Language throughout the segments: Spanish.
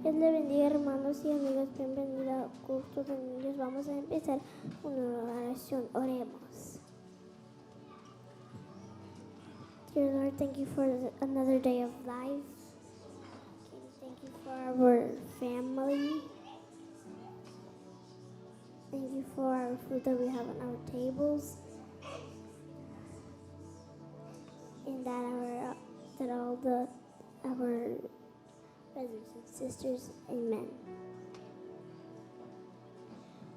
Dios le bendiga, hermanos y amigos. Bienvenidos al culto de niños. Vamos a empezar una oración. Oremos. Dear Lord, thank you for another day of life. Thank you for our family. Thank you for our food that we have on our tables. And that all our brothers and sisters. Amen.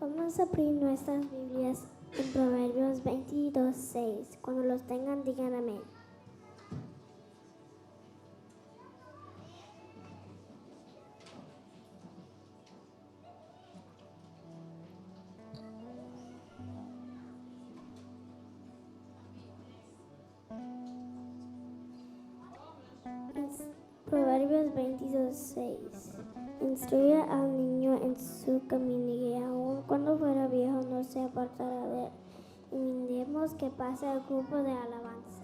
Vamos a abrir nuestras Biblias en Proverbios 22:6. Cuando los tengan, digan amén. Proverbios 22:6. Instruye al niño en su camino y aun cuando fuera viejo no se apartará de él. Y miremos que pase al grupo de alabanza.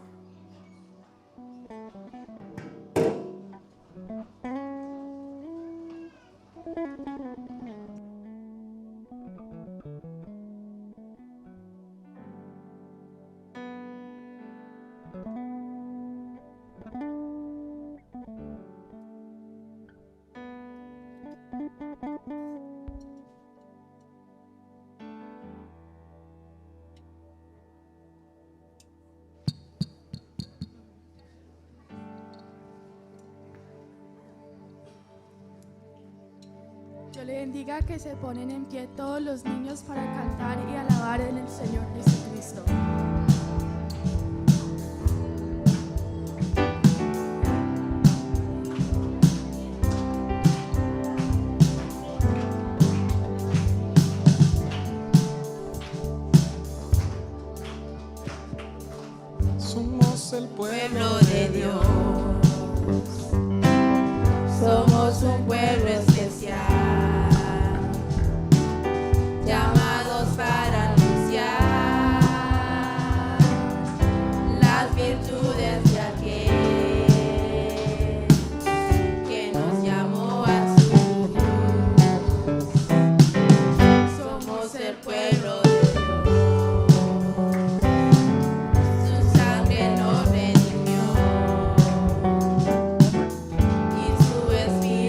Dios le bendiga, que se ponen en pie todos los niños para cantar y alabar en el Señor Jesucristo. Somos el pueblo de Dios, somos un pueblo especial, llamados para anunciar las virtudes de aquel que nos llamó a su luz. Somos el pueblo de es mi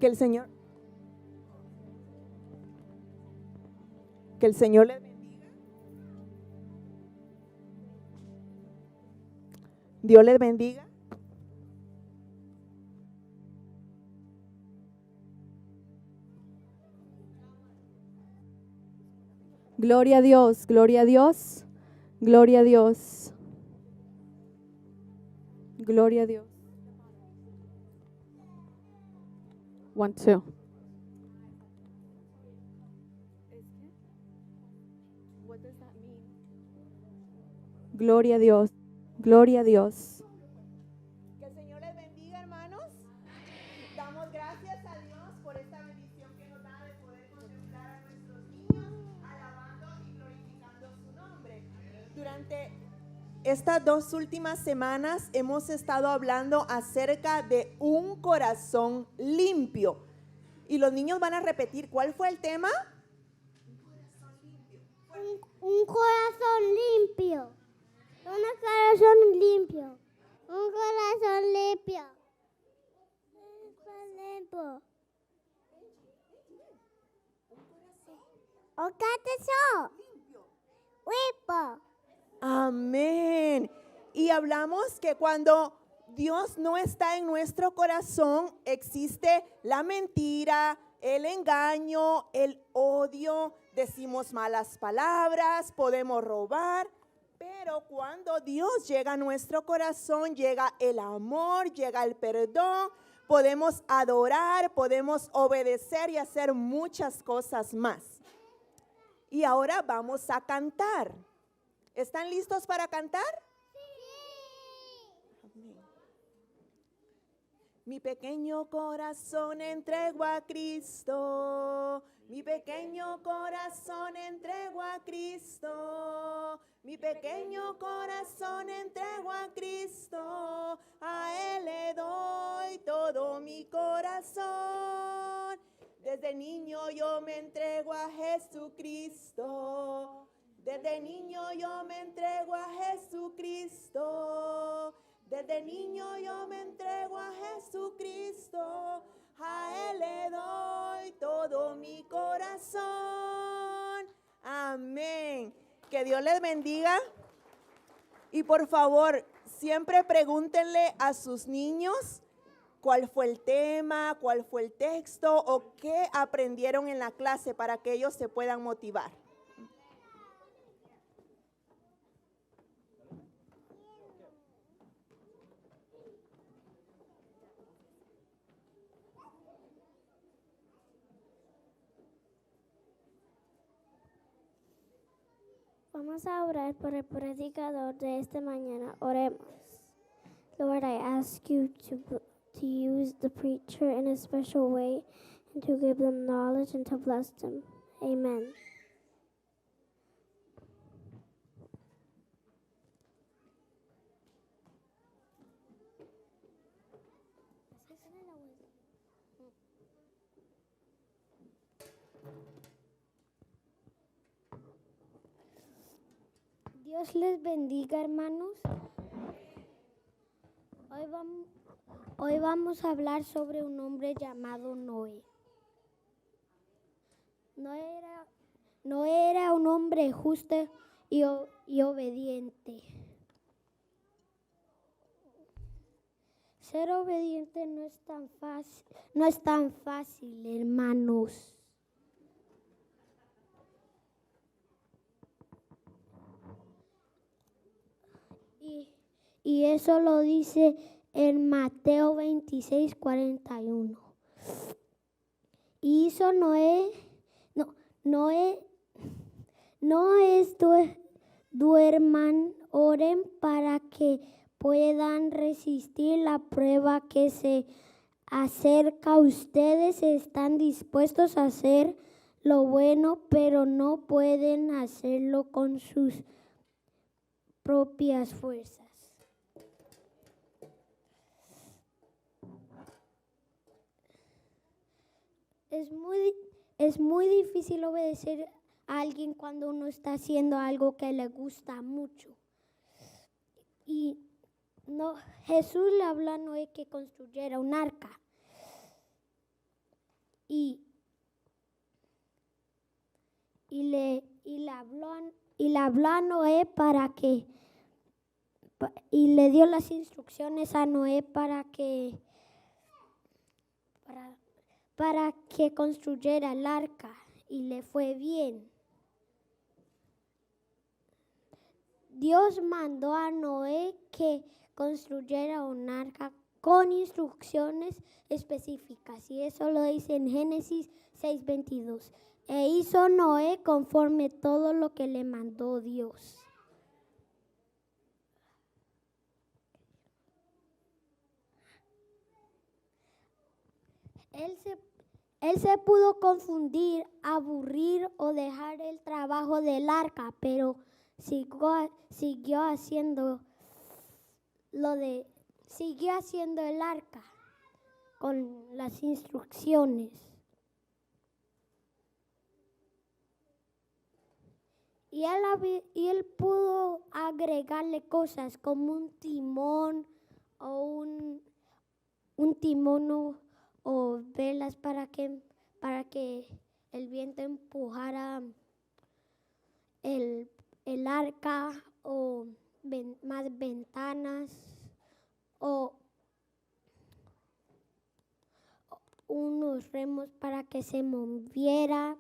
Que el Señor les bendiga. Dios les bendiga. Gloria a Dios, gloria a Dios, gloria a Dios. Gloria a Dios. 1, 2. Gloria a Dios, gloria a Dios. Que el Señor les bendiga, hermanos. Damos gracias a Dios por esta bendición que nos da de poder contemplar a nuestros niños, alabando y glorificando su nombre. Durante estas 2 últimas semanas hemos estado hablando acerca de un corazón limpio. Y los niños van a repetir, ¿cuál fue el tema? Un corazón limpio. Un corazón limpio. Un corazón limpio. Un corazón limpio. Un corazón limpio. Amén. Y hablamos que cuando Dios no está en nuestro corazón, existe la mentira, el engaño, el odio, decimos malas palabras, podemos robar. Pero cuando Dios llega a nuestro corazón, llega el amor, llega el perdón, podemos adorar, podemos obedecer y hacer muchas cosas más. Y ahora vamos a cantar. ¿Están listos para cantar? Sí. Mi pequeño corazón entrego a Cristo. Mi pequeño corazón entrego a Cristo. Mi pequeño corazón entrego a Cristo. A Él le doy todo mi corazón. Desde niño yo me entrego a Jesucristo. Desde niño yo me entrego a Jesucristo. Desde niño yo me entrego a Jesucristo. A Él le doy todo mi corazón. Amén. Que Dios les bendiga. Y por favor, siempre pregúntenle a sus niños cuál fue el tema, cuál fue el texto o qué aprendieron en la clase para que ellos se puedan motivar. Vamos a orar por el predicador de esta mañana. Oremos. Lord, I ask you to use the preacher in a special way and to give them knowledge and to bless them. Amen. Dios les bendiga, hermanos. Hoy vamos a hablar sobre un hombre llamado Noé. No era un hombre justo y obediente. Ser obediente no es tan fácil, hermanos. Y eso lo dice en Mateo 26, 41. Y hizo Noé, duerman, oren para que puedan resistir la prueba que se acerca. Ustedes están dispuestos a hacer lo bueno, pero no pueden hacerlo con sus propias fuerzas. Es muy difícil obedecer a alguien cuando uno está haciendo algo que le gusta mucho. Y Jesús le habló a Noé que construyera un arca. y le habló a Noé y le dio las instrucciones a Noé para que construyera el arca, y le fue bien. Dios mandó a Noé que construyera un arca con instrucciones específicas, y eso lo dice en Génesis 6:22. E hizo Noé conforme todo lo que le mandó Dios. Él se pudo confundir, aburrir o dejar el trabajo del arca, pero siguió haciendo el arca con las instrucciones. Y él pudo agregarle cosas como un timón o o velas para que el viento empujara el arca, o más ventanas, o unos remos para que se moviera,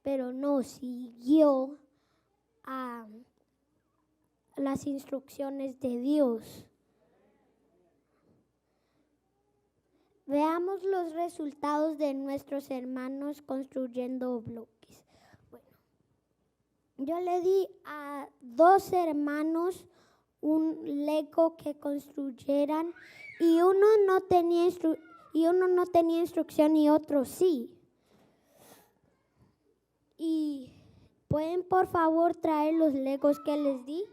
pero no siguió a las instrucciones de Dios. Veamos los resultados de nuestros hermanos construyendo bloques. Bueno, yo le di a 2 hermanos un Lego que construyeran, y uno no tenía instrucción y otro sí. Y ¿pueden por favor traer los Legos que les di?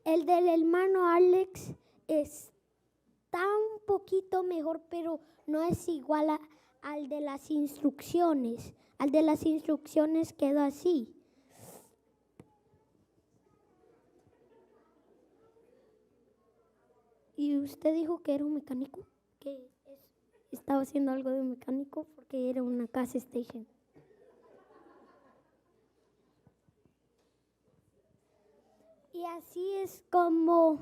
El del hermano Alex está un poquito mejor, pero no es igual al de las instrucciones. Al de las instrucciones quedó así. ¿Y usted dijo que era un mecánico? Que estaba haciendo algo de mecánico porque era una gas station. Y así es como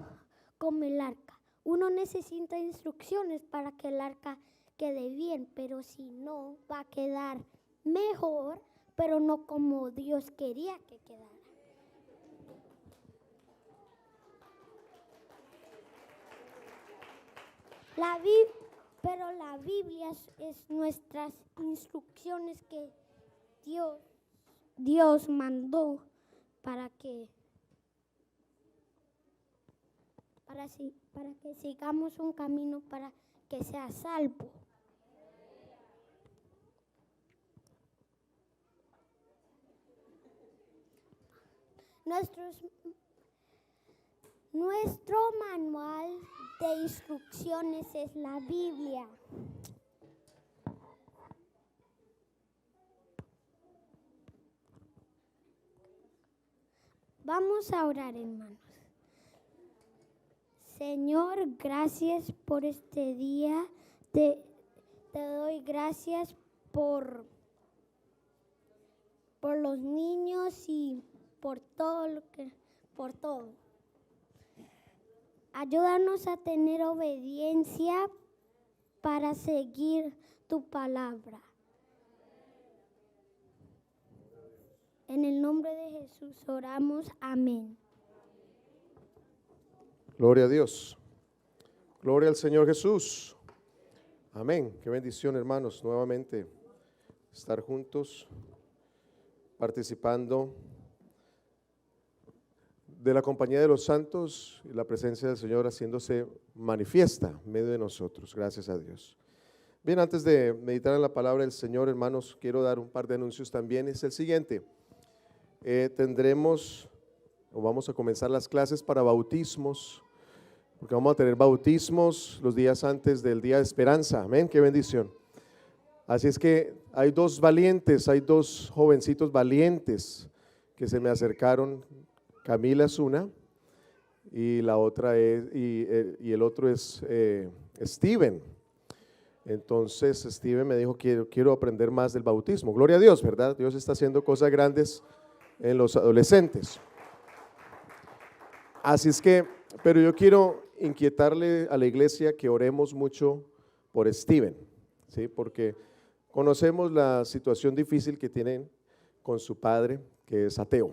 el arca. Uno necesita instrucciones para que el arca quede bien, pero si no, va a quedar mejor, pero no como Dios quería que quedara. Pero la Biblia es nuestras instrucciones que Dios mandó para que sigamos un camino para que sea salvo. Nuestro manual de instrucciones es la Biblia. Vamos a orar, hermanos. Señor, gracias por este día. Te doy gracias por los niños y por todo por todo. Ayúdanos a tener obediencia para seguir tu palabra. En el nombre de Jesús oramos. Amén. Gloria a Dios. Gloria al Señor Jesús. Amén. Qué bendición, hermanos, nuevamente estar juntos, participando de la compañía de los santos y la presencia del Señor haciéndose manifiesta en medio de nosotros. Gracias a Dios. Bien, antes de meditar en la palabra del Señor, hermanos, quiero dar un par de anuncios también. Es el siguiente. Vamos a comenzar las clases para bautismos, porque vamos a tener bautismos los días antes del día de esperanza. Amén, qué bendición. Así es que hay 2 valientes, hay 2 jovencitos valientes que se me acercaron. Camila es una y la otra es, y el otro es Steven. Entonces Steven me dijo, quiero aprender más del bautismo. Gloria a Dios, ¿verdad? Dios está haciendo cosas grandes en los adolescentes. Así es que, pero yo quiero inquietarle a la iglesia que oremos mucho por Steven, ¿sí? Porque conocemos la situación difícil que tienen con su padre, que es ateo.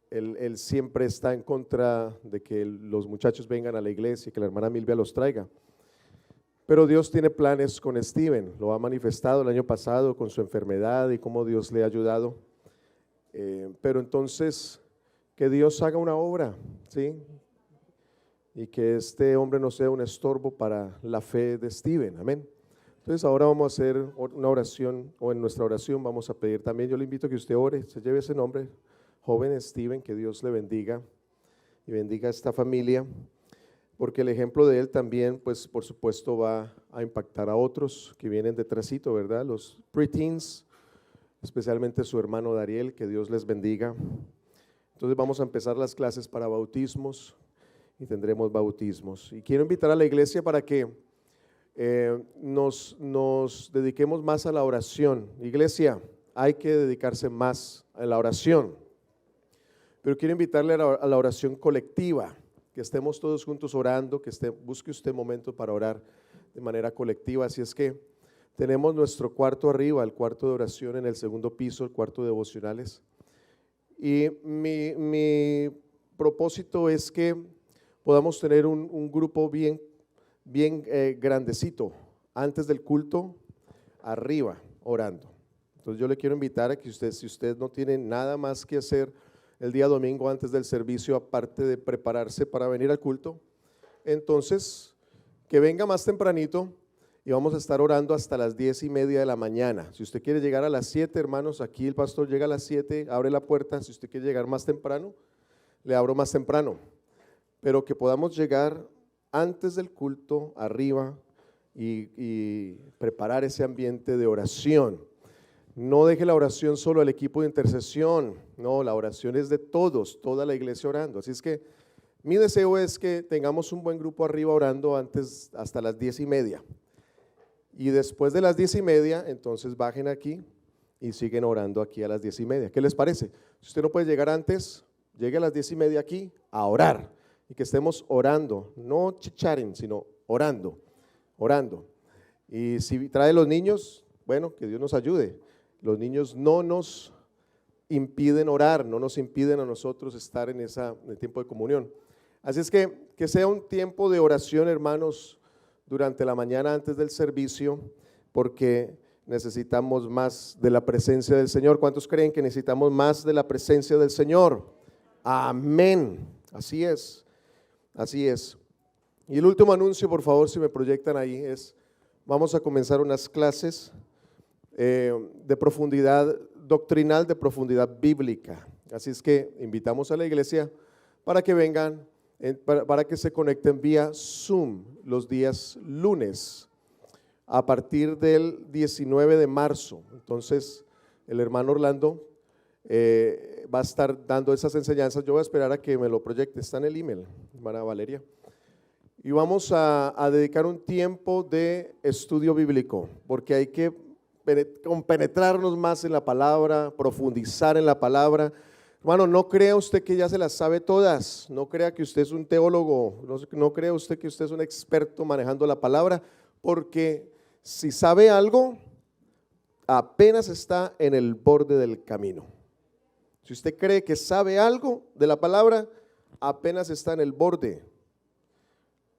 Él siempre está en contra de que los muchachos vengan a la iglesia y que la hermana Milvia los traiga. Pero Dios tiene planes con Steven, lo ha manifestado el año pasado con su enfermedad y cómo Dios le ha ayudado. Pero entonces, que Dios haga una obra, ¿sí? Y que este hombre no sea un estorbo para la fe de Steven, amén. Entonces ahora vamos a hacer una oración, o en nuestra oración vamos a pedir también, yo le invito a que usted ore, se lleve ese nombre, joven Steven, que Dios le bendiga y bendiga a esta familia, porque el ejemplo de él también, pues por supuesto va a impactar a otros que vienen detrásito, ¿verdad? Los preteens, especialmente su hermano Dariel, que Dios les bendiga. Entonces vamos a empezar las clases para bautismos y tendremos bautismos. Y quiero invitar a la iglesia para que nos dediquemos más a la oración. Iglesia, hay que dedicarse más a la oración. Pero quiero invitarle a la oración colectiva, que estemos todos juntos orando, busque usted momento para orar de manera colectiva. Así es que tenemos nuestro cuarto arriba, el cuarto de oración en el segundo piso, el cuarto de devocionales. Y mi propósito es que podamos tener un grupo bien grandecito antes del culto, arriba, orando. Entonces yo le quiero invitar a que si usted no tiene nada más que hacer el día domingo antes del servicio, aparte de prepararse para venir al culto, entonces que venga más tempranito y vamos a estar orando hasta las 10:30 de la mañana. Si usted quiere llegar a las 7, hermanos, aquí el pastor llega a las 7, abre la puerta. Si usted quiere llegar más temprano, le abro más temprano, pero que podamos llegar antes del culto arriba y preparar ese ambiente de oración. No deje la oración solo al equipo de intercesión, no, la oración es de todos, toda la iglesia orando. Así es que mi deseo es que tengamos un buen grupo arriba orando antes hasta las 10:30. Y después de las 10:30, entonces bajen aquí y siguen orando aquí a las 10:30. ¿Qué les parece? Si usted no puede llegar antes, llegue a las 10:30 aquí a orar y que estemos orando, no chicharen, sino orando. Y si trae los niños, bueno, que Dios nos ayude. Los niños no nos impiden orar, no nos impiden a nosotros estar en el tiempo de comunión. Así es que sea un tiempo de oración, hermanos, durante la mañana antes del servicio, porque necesitamos más de la presencia del Señor. ¿Cuántos creen que necesitamos más de la presencia del Señor? Amén. Así es. Y el último anuncio, por favor, si me proyectan ahí, es: vamos a comenzar unas clases de profundidad doctrinal, de profundidad bíblica. Así es que invitamos a la iglesia para que vengan, para que se conecten vía Zoom los días lunes a partir del 19 de marzo. Entonces el hermano Orlando va a estar dando esas enseñanzas. Yo voy a esperar a que me lo proyecte, está en el email, hermana Valeria. Y vamos a dedicar un tiempo de estudio bíblico, porque hay que compenetrarnos más en la palabra, profundizar en la palabra. Hermano, no crea usted que ya se las sabe todas, no crea que usted es un teólogo, no crea usted que usted es un experto manejando la palabra, porque si sabe algo, apenas está en el borde del camino. Si usted cree que sabe algo de la palabra, apenas está en el borde.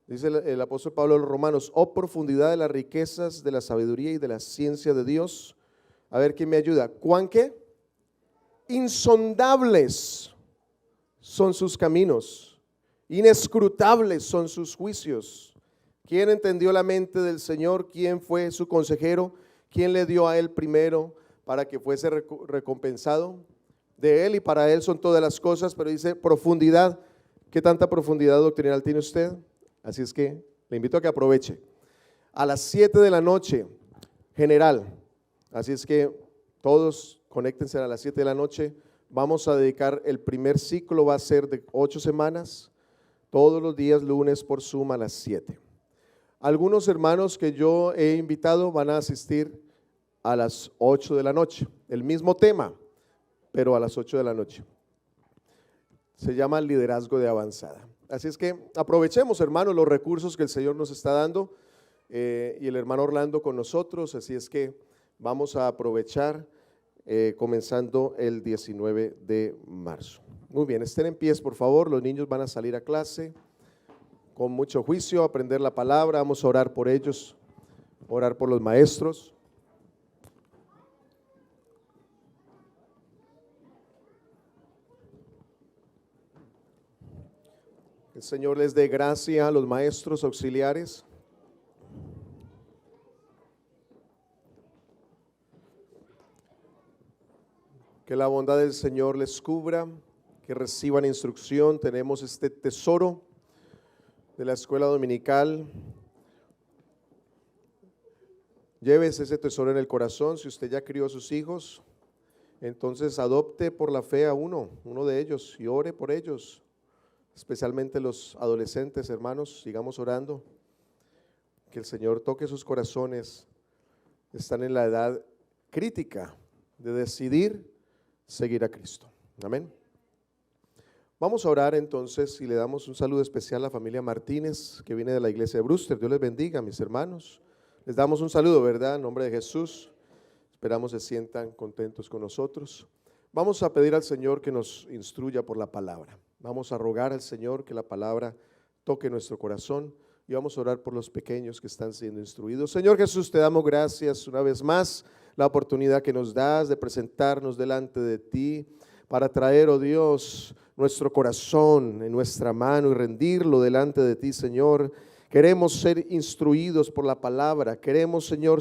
Dice el apóstol Pablo a los Romanos: oh profundidad de las riquezas de la sabiduría y de la ciencia de Dios. A ver, ¿quién me ayuda? ¿Cuán qué? Insondables son sus caminos, inescrutables son sus juicios. ¿Quién entendió la mente del Señor? ¿Quién fue su consejero? ¿Quién le dio a él primero para que fuese recompensado? De él y para él son todas las cosas. Pero dice profundidad. ¿Qué tanta profundidad doctrinal tiene usted? Así es que le invito a que aproveche. A las 7 de la noche, general. Así es que todos conéctense a las 7 de la noche. Vamos a dedicar, el primer ciclo va a ser de 8 semanas, todos los días lunes por Zoom a las 7. Algunos hermanos que yo he invitado van a asistir a las 8 de la noche, el mismo tema, pero a las 8 de la noche. Se llama liderazgo de avanzada. Así es que aprovechemos, hermanos, los recursos que el Señor nos está dando y el hermano Orlando con nosotros. Así es que vamos a aprovechar comenzando el 19 de marzo. Muy bien, estén en pies, por favor. Los niños van a salir a clase con mucho juicio, a aprender la palabra. Vamos a orar por ellos, orar por los maestros. El Señor les dé gracia a los maestros auxiliares. Que la bondad del Señor les cubra, que reciban instrucción. Tenemos este tesoro de la escuela dominical. Llévese ese tesoro en el corazón. Si usted ya crió a sus hijos, entonces adopte por la fe a uno de ellos y ore por ellos. Especialmente los adolescentes, hermanos, sigamos orando, que el Señor toque sus corazones. Están en la edad crítica de decidir seguir a Cristo. Amén. Vamos a orar entonces y le damos un saludo especial a la familia Martínez, que viene de la iglesia de Brewster. Dios les bendiga, mis hermanos. Les damos un saludo, ¿verdad? En nombre de Jesús. Esperamos se sientan contentos con nosotros. Vamos a pedir al Señor que nos instruya por la palabra. Vamos a rogar al Señor que la palabra toque nuestro corazón y vamos a orar por los pequeños que están siendo instruidos. Señor Jesús, te damos gracias una vez más, la oportunidad que nos das de presentarnos delante de ti para traer, oh Dios, nuestro corazón en nuestra mano y rendirlo delante de ti, Señor. Queremos ser instruidos por la palabra, queremos, Señor,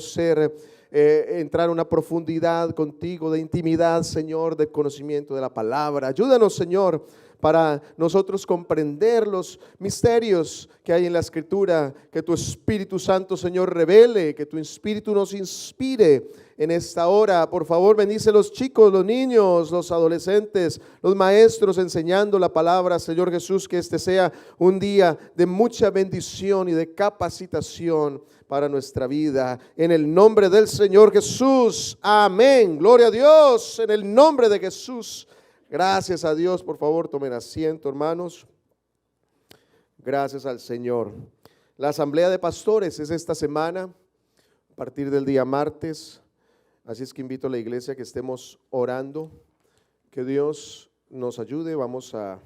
entrar a una profundidad contigo, de intimidad, Señor, de conocimiento de la palabra. Ayúdanos, Señor, para nosotros comprender los misterios que hay en la Escritura, que tu Espíritu Santo, Señor, revele, que tu Espíritu nos inspire en esta hora. Por favor, bendice los chicos, los niños, los adolescentes, los maestros enseñando la palabra, Señor Jesús, que este sea un día de mucha bendición y de capacitación para nuestra vida. En el nombre del Señor Jesús, amén. Gloria a Dios, en el nombre de Jesús. Gracias a Dios. Por favor, tomen asiento, hermanos. Gracias al Señor. La asamblea de pastores es esta semana, a partir del día martes. Así es que invito a la iglesia que estemos orando, que Dios nos ayude. Vamos a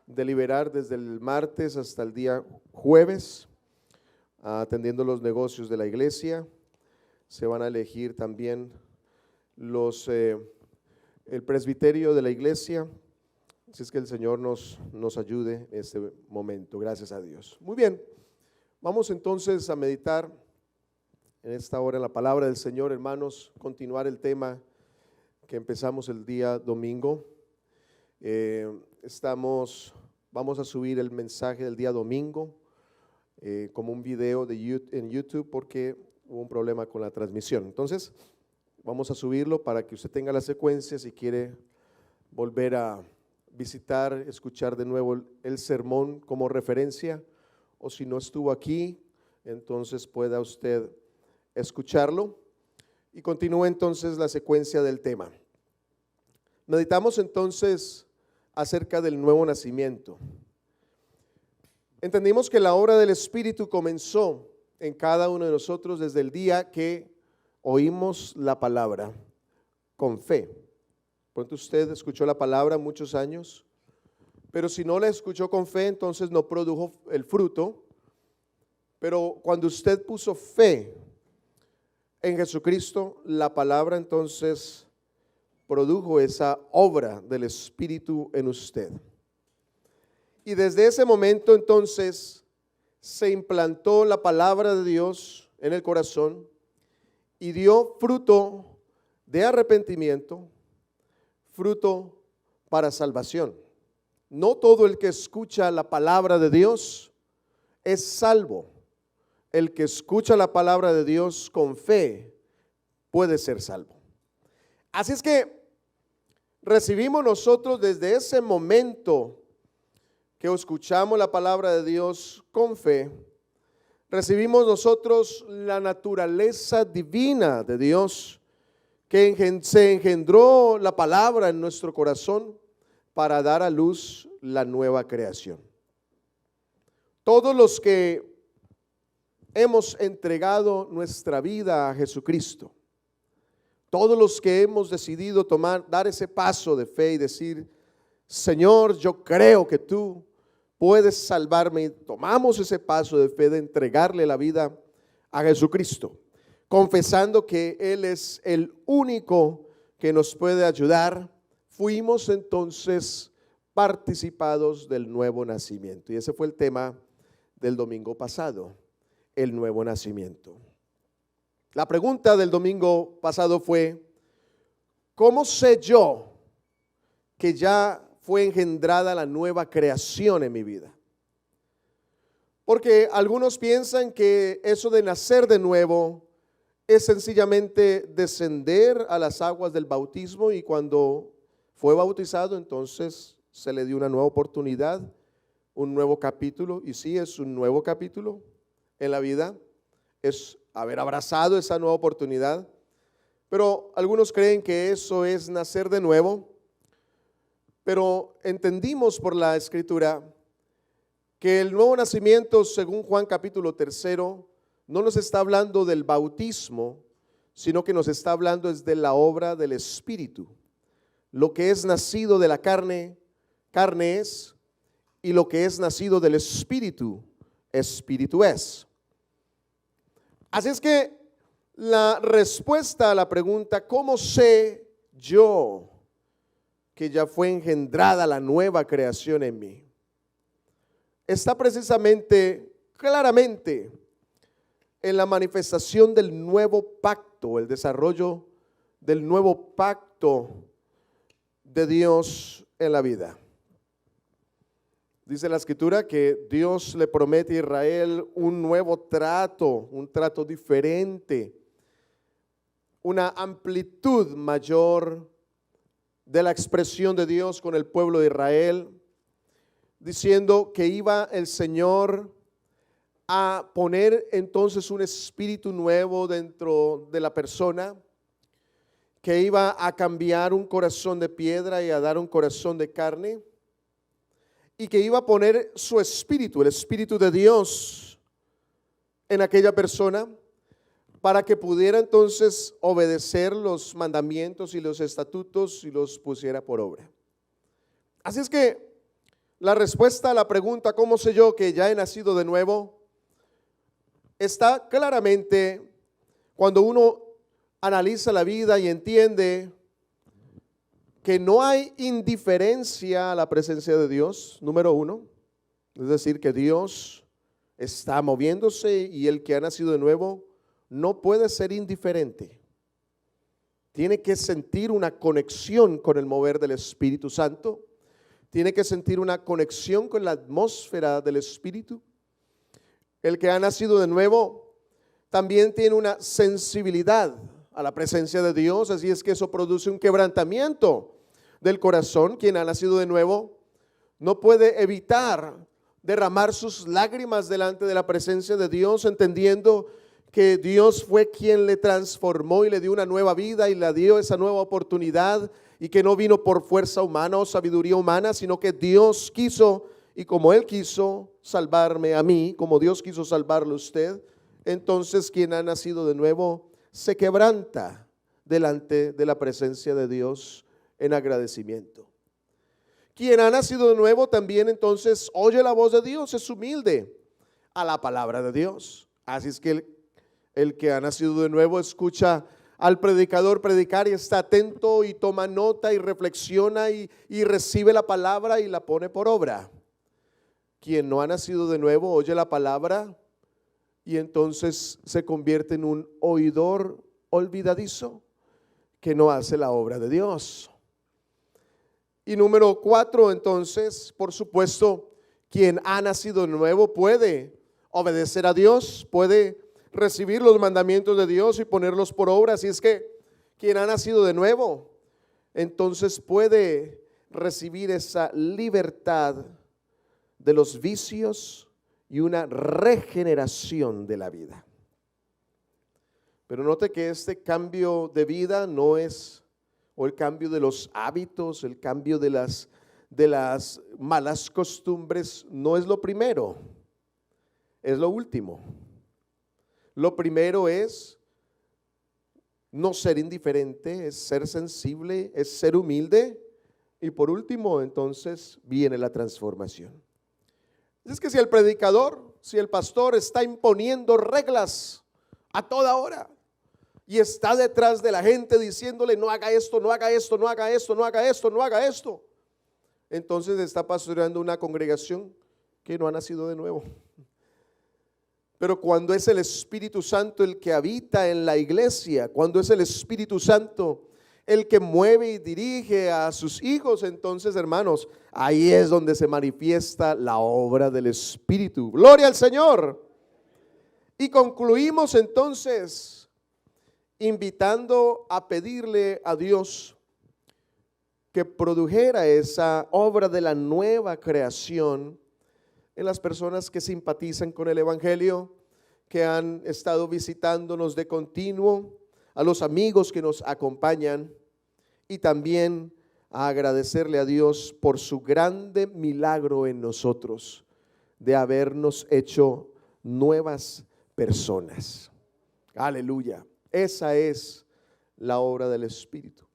deliberar desde el martes hasta el día jueves, atendiendo los negocios de la iglesia. Se van a elegir también el presbiterio de la iglesia. Así es que el Señor nos ayude en este momento. Gracias a Dios. Muy bien, vamos entonces a meditar en esta hora en la palabra del Señor, hermanos. Continuar el tema que empezamos el día domingo. Vamos a subir el mensaje del día domingo como un video en YouTube porque hubo un problema con la transmisión. Entonces vamos a subirlo para que usted tenga la secuencia. Si quiere volver a visitar, escuchar de nuevo el sermón como referencia, o si no estuvo aquí, entonces pueda usted escucharlo. Y continúe entonces la secuencia del tema. Meditamos entonces acerca del nuevo nacimiento. Entendimos que la obra del Espíritu comenzó en cada uno de nosotros desde el día que oímos la palabra con fe. Pronto usted escuchó la palabra muchos años, pero si no la escuchó con fe, entonces no produjo el fruto. Pero cuando usted puso fe en Jesucristo, la palabra entonces produjo esa obra del Espíritu en usted. Y desde ese momento entonces se implantó la palabra de Dios en el corazón y dio fruto de arrepentimiento, fruto para salvación. No todo el que escucha la palabra de Dios es salvo. El que escucha la palabra de Dios con fe puede ser salvo. Así es que recibimos nosotros desde ese momento que escuchamos la palabra de Dios con fe, recibimos nosotros la naturaleza divina de Dios, que se engendró la palabra en nuestro corazón para dar a luz la nueva creación. Todos los que hemos entregado nuestra vida a Jesucristo, todos los que hemos decidido dar ese paso de fe y decir, Señor, yo creo que tú puedes salvarme, y tomamos ese paso de fe de entregarle la vida a Jesucristo, confesando que Él es el único que nos puede ayudar, fuimos entonces participados del nuevo nacimiento. Y ese fue el tema del domingo pasado, el nuevo nacimiento. La pregunta del domingo pasado fue, ¿cómo sé yo que ya fue engendrada la nueva creación en mi vida? Porque algunos piensan que eso de nacer de nuevo es sencillamente descender a las aguas del bautismo, y cuando fue bautizado entonces se le dio una nueva oportunidad, un nuevo capítulo. Y sí, es un nuevo capítulo en la vida, es haber abrazado esa nueva oportunidad. Pero algunos creen que eso es nacer de nuevo. Pero entendimos por la Escritura que el nuevo nacimiento, según Juan capítulo 3, no nos está hablando del bautismo, sino que nos está hablando es de la obra del Espíritu. Lo que es nacido de la carne, carne es, y lo que es nacido del Espíritu, Espíritu es. Así es que la respuesta a la pregunta, ¿cómo sé yo que ya fue engendrada la nueva creación en mí? Está precisamente, claramente, en la manifestación del nuevo pacto, el desarrollo del nuevo pacto de Dios en la vida. Dice la Escritura que Dios le promete a Israel un nuevo trato, un trato diferente, una amplitud mayor de la expresión de Dios con el pueblo de Israel, diciendo que iba el Señor a poner entonces un espíritu nuevo dentro de la persona, que iba a cambiar un corazón de piedra y a dar un corazón de carne, y que iba a poner su espíritu, el espíritu de Dios, en aquella persona, para que pudiera entonces obedecer los mandamientos y los estatutos y los pusiera por obra. Así es que la respuesta a la pregunta, ¿cómo sé yo que ya he nacido de nuevo?, está claramente cuando uno analiza la vida y entiende que no hay indiferencia a la presencia de Dios, número uno. Es decir, que Dios está moviéndose y el que ha nacido de nuevo no puede ser indiferente. Tiene que sentir una conexión con el mover del Espíritu Santo. Tiene que sentir una conexión con la atmósfera del Espíritu. El que ha nacido de nuevo también tiene una sensibilidad a la presencia de Dios, así es que eso produce un quebrantamiento del corazón. Quien ha nacido de nuevo no puede evitar derramar sus lágrimas delante de la presencia de Dios, entendiendo que Dios fue quien le transformó y le dio una nueva vida y le dio esa nueva oportunidad, y que no vino por fuerza humana o sabiduría humana, sino que Dios quiso, y como Él quiso salvarme a mí, como Dios quiso salvarlo a usted, entonces quien ha nacido de nuevo se quebranta delante de la presencia de Dios en agradecimiento. Quien ha nacido de nuevo también entonces oye la voz de Dios, es humilde a la palabra de Dios. Así es que el que ha nacido de nuevo escucha al predicador predicar y está atento y toma nota y reflexiona y recibe la palabra y la pone por obra. Quien no ha nacido de nuevo oye la palabra y entonces se convierte en un oidor olvidadizo que no hace la obra de Dios. Y número 4, entonces, por supuesto, quien ha nacido de nuevo puede obedecer a Dios, puede recibir los mandamientos de Dios y ponerlos por obra. Así es que Quien ha nacido de nuevo, entonces puede recibir esa libertad de los vicios y una regeneración de la vida. Pero note que este cambio de vida no es, o el cambio de los hábitos, el cambio de las malas costumbres, no es lo primero, es lo último. Lo primero es no ser indiferente, es ser sensible, es ser humilde, y por último entonces viene la transformación. Es que si el predicador, si el pastor está imponiendo reglas a toda hora y está detrás de la gente diciéndole no haga esto, no haga esto, no haga esto, no haga esto, no haga esto, entonces está pastoreando una congregación que no ha nacido de nuevo. Pero cuando es el Espíritu Santo el que habita en la iglesia, cuando es el Espíritu Santo el que mueve y dirige a sus hijos, entonces, hermanos, ahí es donde se manifiesta la obra del Espíritu. Gloria al Señor. Y concluimos entonces invitando a pedirle a Dios que produjera esa obra de la nueva creación en las personas que simpatizan con el Evangelio, que han estado visitándonos de continuo, a los amigos que nos acompañan, y también a agradecerle a Dios por su grande milagro en nosotros, de habernos hecho nuevas personas. Aleluya. Esa es la obra del Espíritu.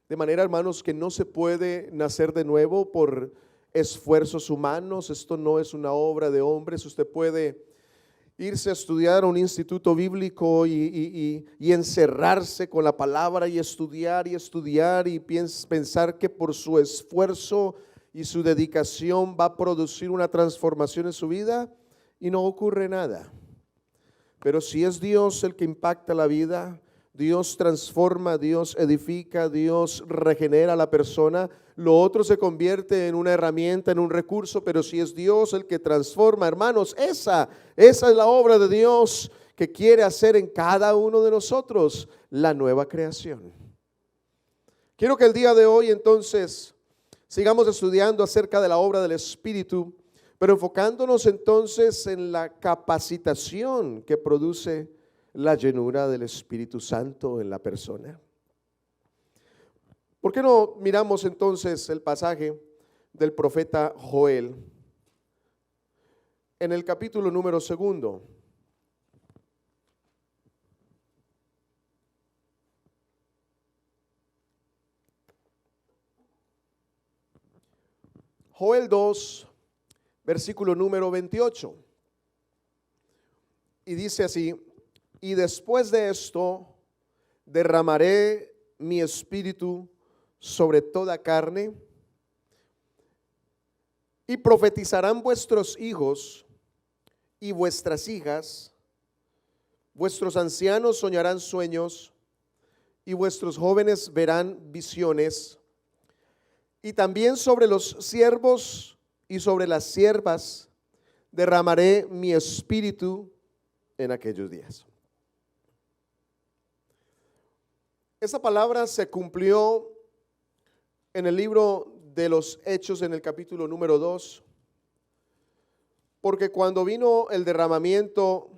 De manera, hermanos, que no se puede nacer de nuevo por esfuerzos humanos. Esto no es una obra de hombres. Usted puede irse a estudiar a un instituto bíblico y encerrarse con la palabra y estudiar y pensar que por su esfuerzo y su dedicación va a producir una transformación en su vida, y no ocurre nada. Pero si es Dios el que impacta la vida, Dios transforma, Dios edifica, Dios regenera a la persona, lo otro se convierte en una herramienta, en un recurso. Pero si es Dios el que transforma, hermanos, esa es la obra de Dios que quiere hacer en cada uno de nosotros, la nueva creación. Quiero que el día de hoy entonces sigamos estudiando acerca de la obra del Espíritu, pero enfocándonos entonces en la capacitación que produce la llenura del Espíritu Santo en la persona. ¿Por qué no miramos entonces el pasaje del profeta Joel en el capítulo número 2? Joel 2, versículo número 28. Y dice así: y después de esto derramaré mi espíritu sobre toda carne, y profetizarán vuestros hijos y vuestras hijas, vuestros ancianos soñarán sueños, y vuestros jóvenes verán visiones, y también sobre los siervos y sobre las siervas derramaré mi espíritu en aquellos días. Esa palabra se cumplió en el libro de los Hechos, en el capítulo número 2, porque cuando vino el derramamiento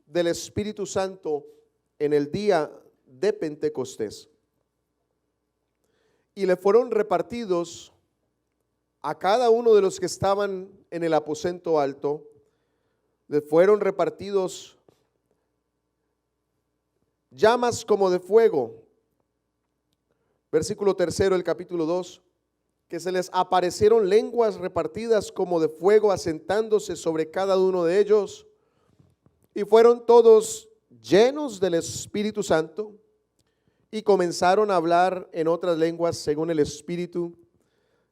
del Espíritu Santo en el día de Pentecostés, y le fueron repartidos a cada uno de los que estaban en el aposento alto, le fueron repartidos llamas como de fuego. Versículo 3 del capítulo 2, que se les aparecieron lenguas repartidas como de fuego, asentándose sobre cada uno de ellos, y fueron todos llenos del Espíritu Santo, y comenzaron a hablar en otras lenguas según el Espíritu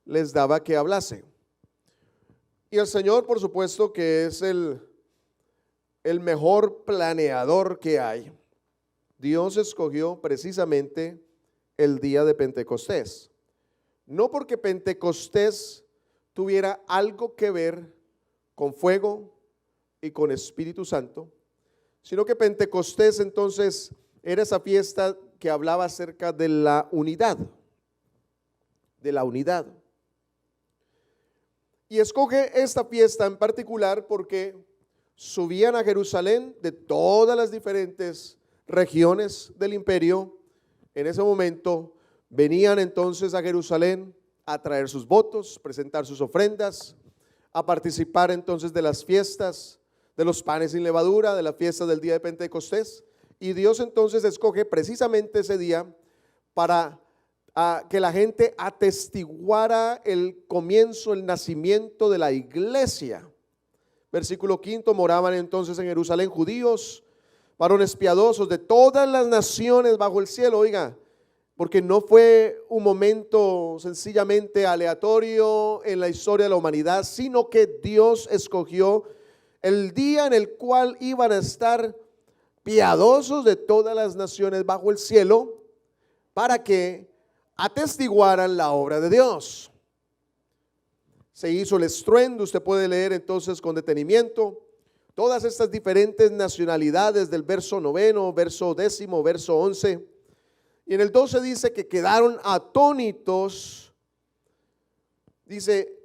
les daba que hablase. Y el Señor, por supuesto, que es el mejor planeador que hay, Dios escogió precisamente el día de Pentecostés. No porque Pentecostés tuviera algo que ver con fuego y con Espíritu Santo, sino que Pentecostés entonces era esa fiesta que hablaba acerca de la unidad, Y escoge esta fiesta en particular porque subían a Jerusalén de todas las diferentes regiones del imperio. En ese momento venían entonces a Jerusalén a traer sus votos, presentar sus ofrendas, a participar entonces de las fiestas, de los panes sin levadura, de la fiesta del día de Pentecostés. Y Dios entonces escoge precisamente ese día para que la gente atestiguara el comienzo, el nacimiento de la iglesia. Versículo 5, moraban entonces en Jerusalén judíos, varones piadosos de todas las naciones bajo el cielo. Oiga, porque no fue un momento sencillamente aleatorio en la historia de la humanidad, sino que Dios escogió el día en el cual iban a estar piadosos de todas las naciones bajo el cielo para que atestiguaran la obra de Dios. Se hizo el estruendo, usted puede leer entonces con detenimiento todas estas diferentes nacionalidades del verso 9, verso 10, verso 11. Y en el 12 dice que quedaron atónitos. Dice,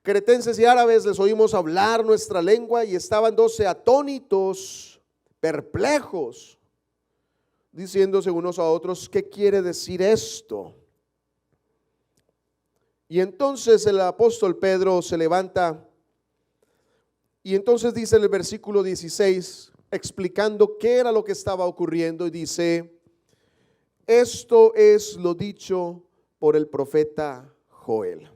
cretenses y árabes les oímos hablar nuestra lengua y estaban 12 atónitos, perplejos, diciéndose unos a otros, ¿qué quiere decir esto? Y entonces el apóstol Pedro se levanta y entonces dice en el versículo 16, explicando qué era lo que estaba ocurriendo, y dice, esto es lo dicho por el profeta Joel.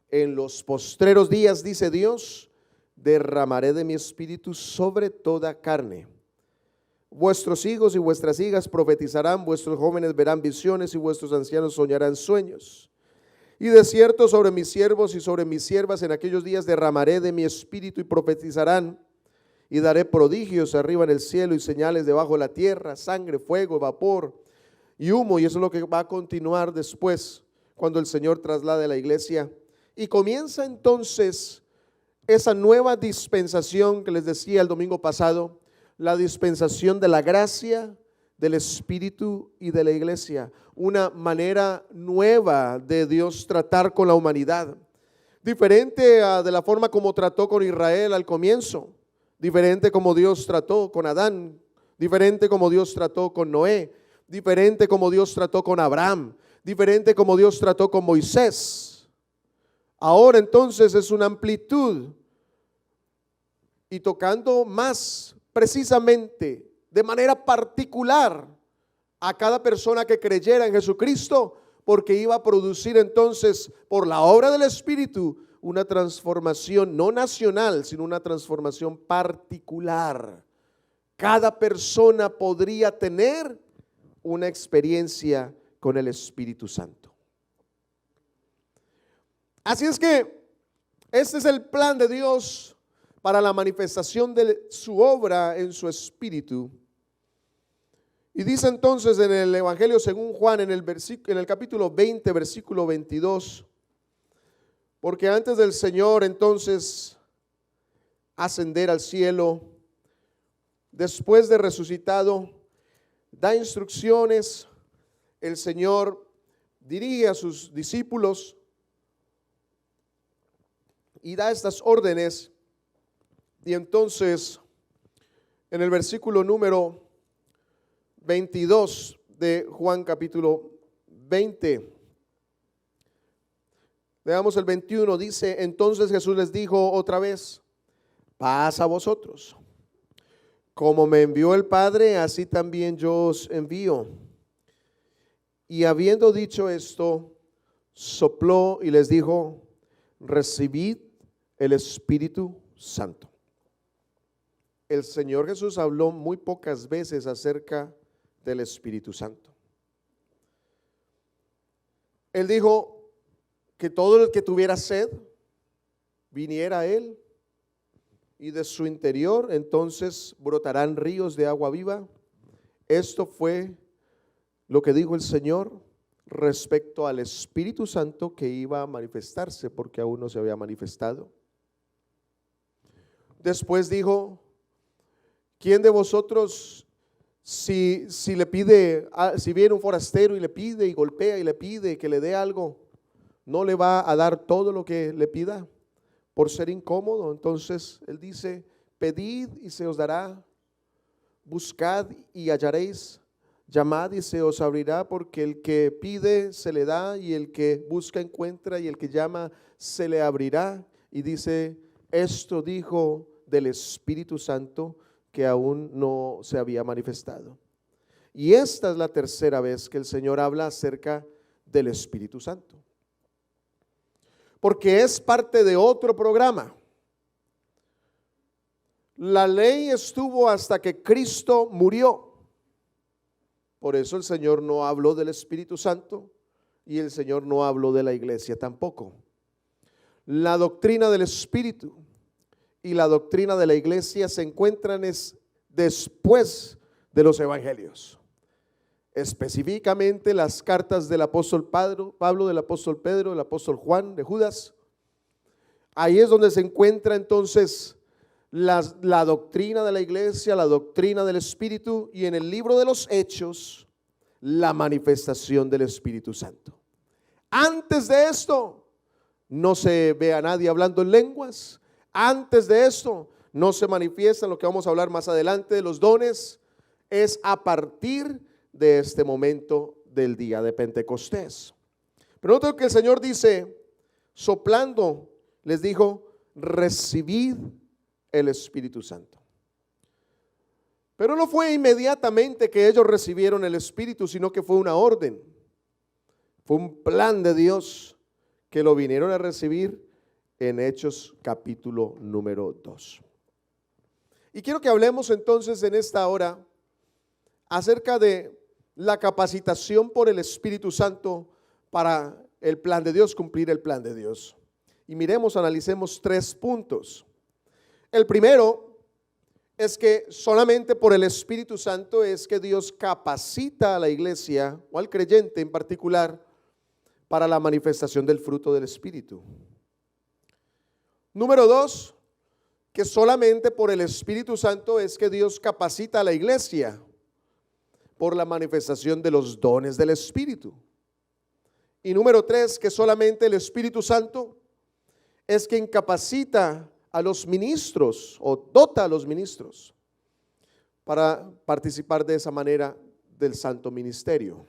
En los postreros días, dice Dios, derramaré de mi espíritu sobre toda carne. Vuestros hijos y vuestras hijas profetizarán, vuestros jóvenes verán visiones y vuestros ancianos soñarán sueños. Y de cierto sobre mis siervos y sobre mis siervas en aquellos días derramaré de mi espíritu y profetizarán. Y daré prodigios arriba en el cielo y señales debajo de la tierra, sangre, fuego, vapor y humo. Y eso es lo que va a continuar después cuando el Señor traslade a la iglesia. Y comienza entonces esa nueva dispensación que les decía el domingo pasado, la dispensación de la gracia, del Espíritu y de la iglesia. Una manera nueva de Dios tratar con la humanidad, diferente de la forma como trató con Israel al comienzo, diferente como Dios trató con Adán, diferente como Dios trató con Noé, diferente como Dios trató con Abraham, diferente como Dios trató con Moisés. Ahora entonces es una amplitud y tocando más precisamente de manera particular a cada persona que creyera en Jesucristo, porque iba a producir entonces por la obra del Espíritu una transformación no nacional, sino una transformación particular. Cada persona podría tener una experiencia con el Espíritu Santo. Así es que este es el plan de Dios para la manifestación de su obra en su Espíritu. Y dice entonces en el Evangelio según Juan, en el capítulo 20, versículo 22, porque antes del Señor entonces ascender al cielo, después de resucitado, da instrucciones, el Señor dirige a sus discípulos y da estas órdenes. Y entonces en el versículo número 22 de Juan capítulo 20, veamos el 21, dice, entonces Jesús les dijo otra vez, paz a vosotros, como me envió el Padre, así también yo os envío. Y habiendo dicho esto, sopló y les dijo, recibid el Espíritu Santo. El Señor Jesús habló muy pocas veces acerca del Espíritu Santo. Él dijo que todo el que tuviera sed viniera a Él y de su interior entonces brotarán ríos de agua viva. Esto fue lo que dijo el Señor respecto al Espíritu Santo que iba a manifestarse, porque aún no se había manifestado. Después dijo, ¿quién de vosotros Si le pide, si viene un forastero y le pide y golpea y le pide que le dé algo, no le va a dar todo lo que le pida por ser incómodo. Entonces Él dice, pedid y se os dará, buscad y hallaréis, llamad y se os abrirá, porque el que pide se le da, y el que busca encuentra, y el que llama se le abrirá. Y dice, esto dijo del Espíritu Santo, que aún no se había manifestado. Y esta es la tercera vez que el Señor habla acerca del Espíritu Santo, porque es parte de otro programa. La ley estuvo hasta que Cristo murió. Por eso el Señor no habló del Espíritu Santo y el Señor no habló de la iglesia tampoco. La doctrina del Espíritu y la doctrina de la iglesia se encuentran después de los evangelios. Específicamente las cartas del apóstol Pablo, del apóstol Pedro, del apóstol Juan, de Judas. Ahí es donde se encuentra entonces la doctrina de la iglesia, la doctrina del Espíritu, y en el libro de los Hechos, la manifestación del Espíritu Santo. Antes de esto, no se ve a nadie hablando en lenguas. Antes de esto, no se manifiesta lo que vamos a hablar más adelante de los dones. Es a partir de este momento del día de Pentecostés. Pero noten que el Señor dice, soplando, les dijo, recibid el Espíritu Santo. Pero no fue inmediatamente que ellos recibieron el Espíritu, sino que fue una orden. Fue un plan de Dios que lo vinieron a recibir en Hechos capítulo número 2. Y quiero que hablemos entonces en esta hora acerca de la capacitación por el Espíritu Santo para el plan de Dios, cumplir el plan de Dios. Y miremos, analicemos 3 puntos. El primero es que solamente por el Espíritu Santo es que Dios capacita a la iglesia o al creyente en particular para la manifestación del fruto del Espíritu. Número 2, que solamente por el Espíritu Santo es que Dios capacita a la iglesia por la manifestación de los dones del Espíritu. Y número 3, que solamente el Espíritu Santo es quien capacita a los ministros o dota a los ministros para participar de esa manera del santo ministerio.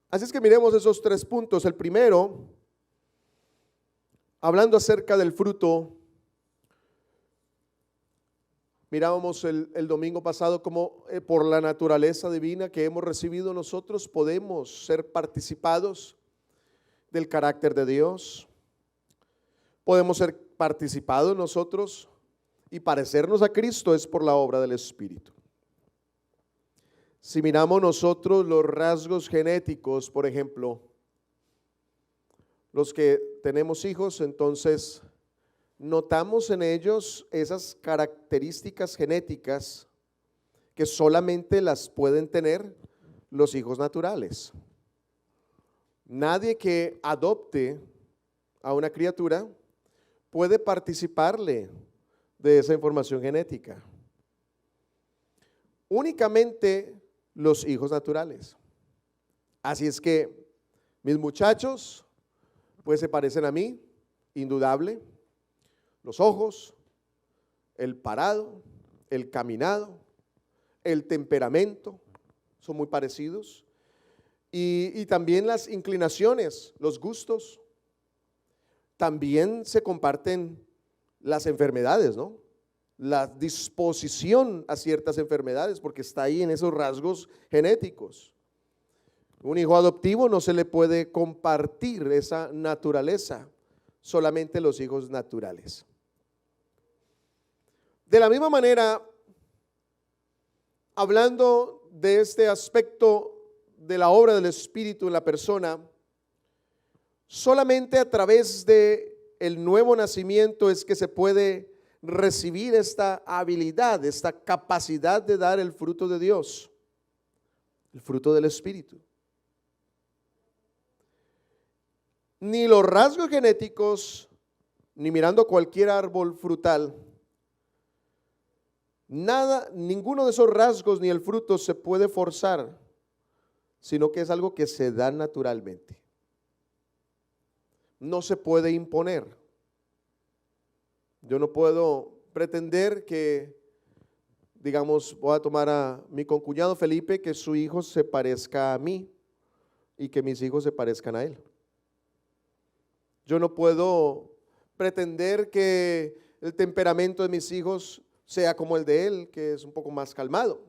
Así es que miremos esos 3 puntos. El primero, hablando acerca del fruto, mirábamos el domingo pasado cómo por la naturaleza divina que hemos recibido nosotros podemos ser participados del carácter de Dios. Podemos ser participados nosotros y parecernos a Cristo es por la obra del Espíritu. Si miramos nosotros los rasgos genéticos, por ejemplo, los que tenemos hijos, entonces notamos en ellos esas características genéticas que solamente las pueden tener los hijos naturales. Nadie que adopte a una criatura puede participarle de esa información genética. Únicamente los hijos naturales. Así es que mis muchachos pues se parecen a mí, indudable. Los ojos, el parado, el caminado, el temperamento son muy parecidos. Y también las inclinaciones, los gustos. También se comparten las enfermedades, ¿no? La disposición a ciertas enfermedades, porque está ahí en esos rasgos genéticos. Un hijo adoptivo no se le puede compartir esa naturaleza, solamente los hijos naturales. De la misma manera, hablando de este aspecto de la obra del Espíritu en la persona, solamente a través de el nuevo nacimiento es que se puede recibir esta habilidad, esta capacidad de dar el fruto de Dios, el fruto del Espíritu. Ni los rasgos genéticos, ni mirando cualquier árbol frutal, Nada, ninguno de esos rasgos ni el fruto se puede forzar, sino que es algo que se da naturalmente. No se puede imponer. Yo no puedo pretender que, digamos, voy a tomar a mi concuñado Felipe, que su hijo se parezca a mí y que mis hijos se parezcan a él. Yo no puedo pretender que el temperamento de mis hijos sea como el de él, que es un poco más calmado.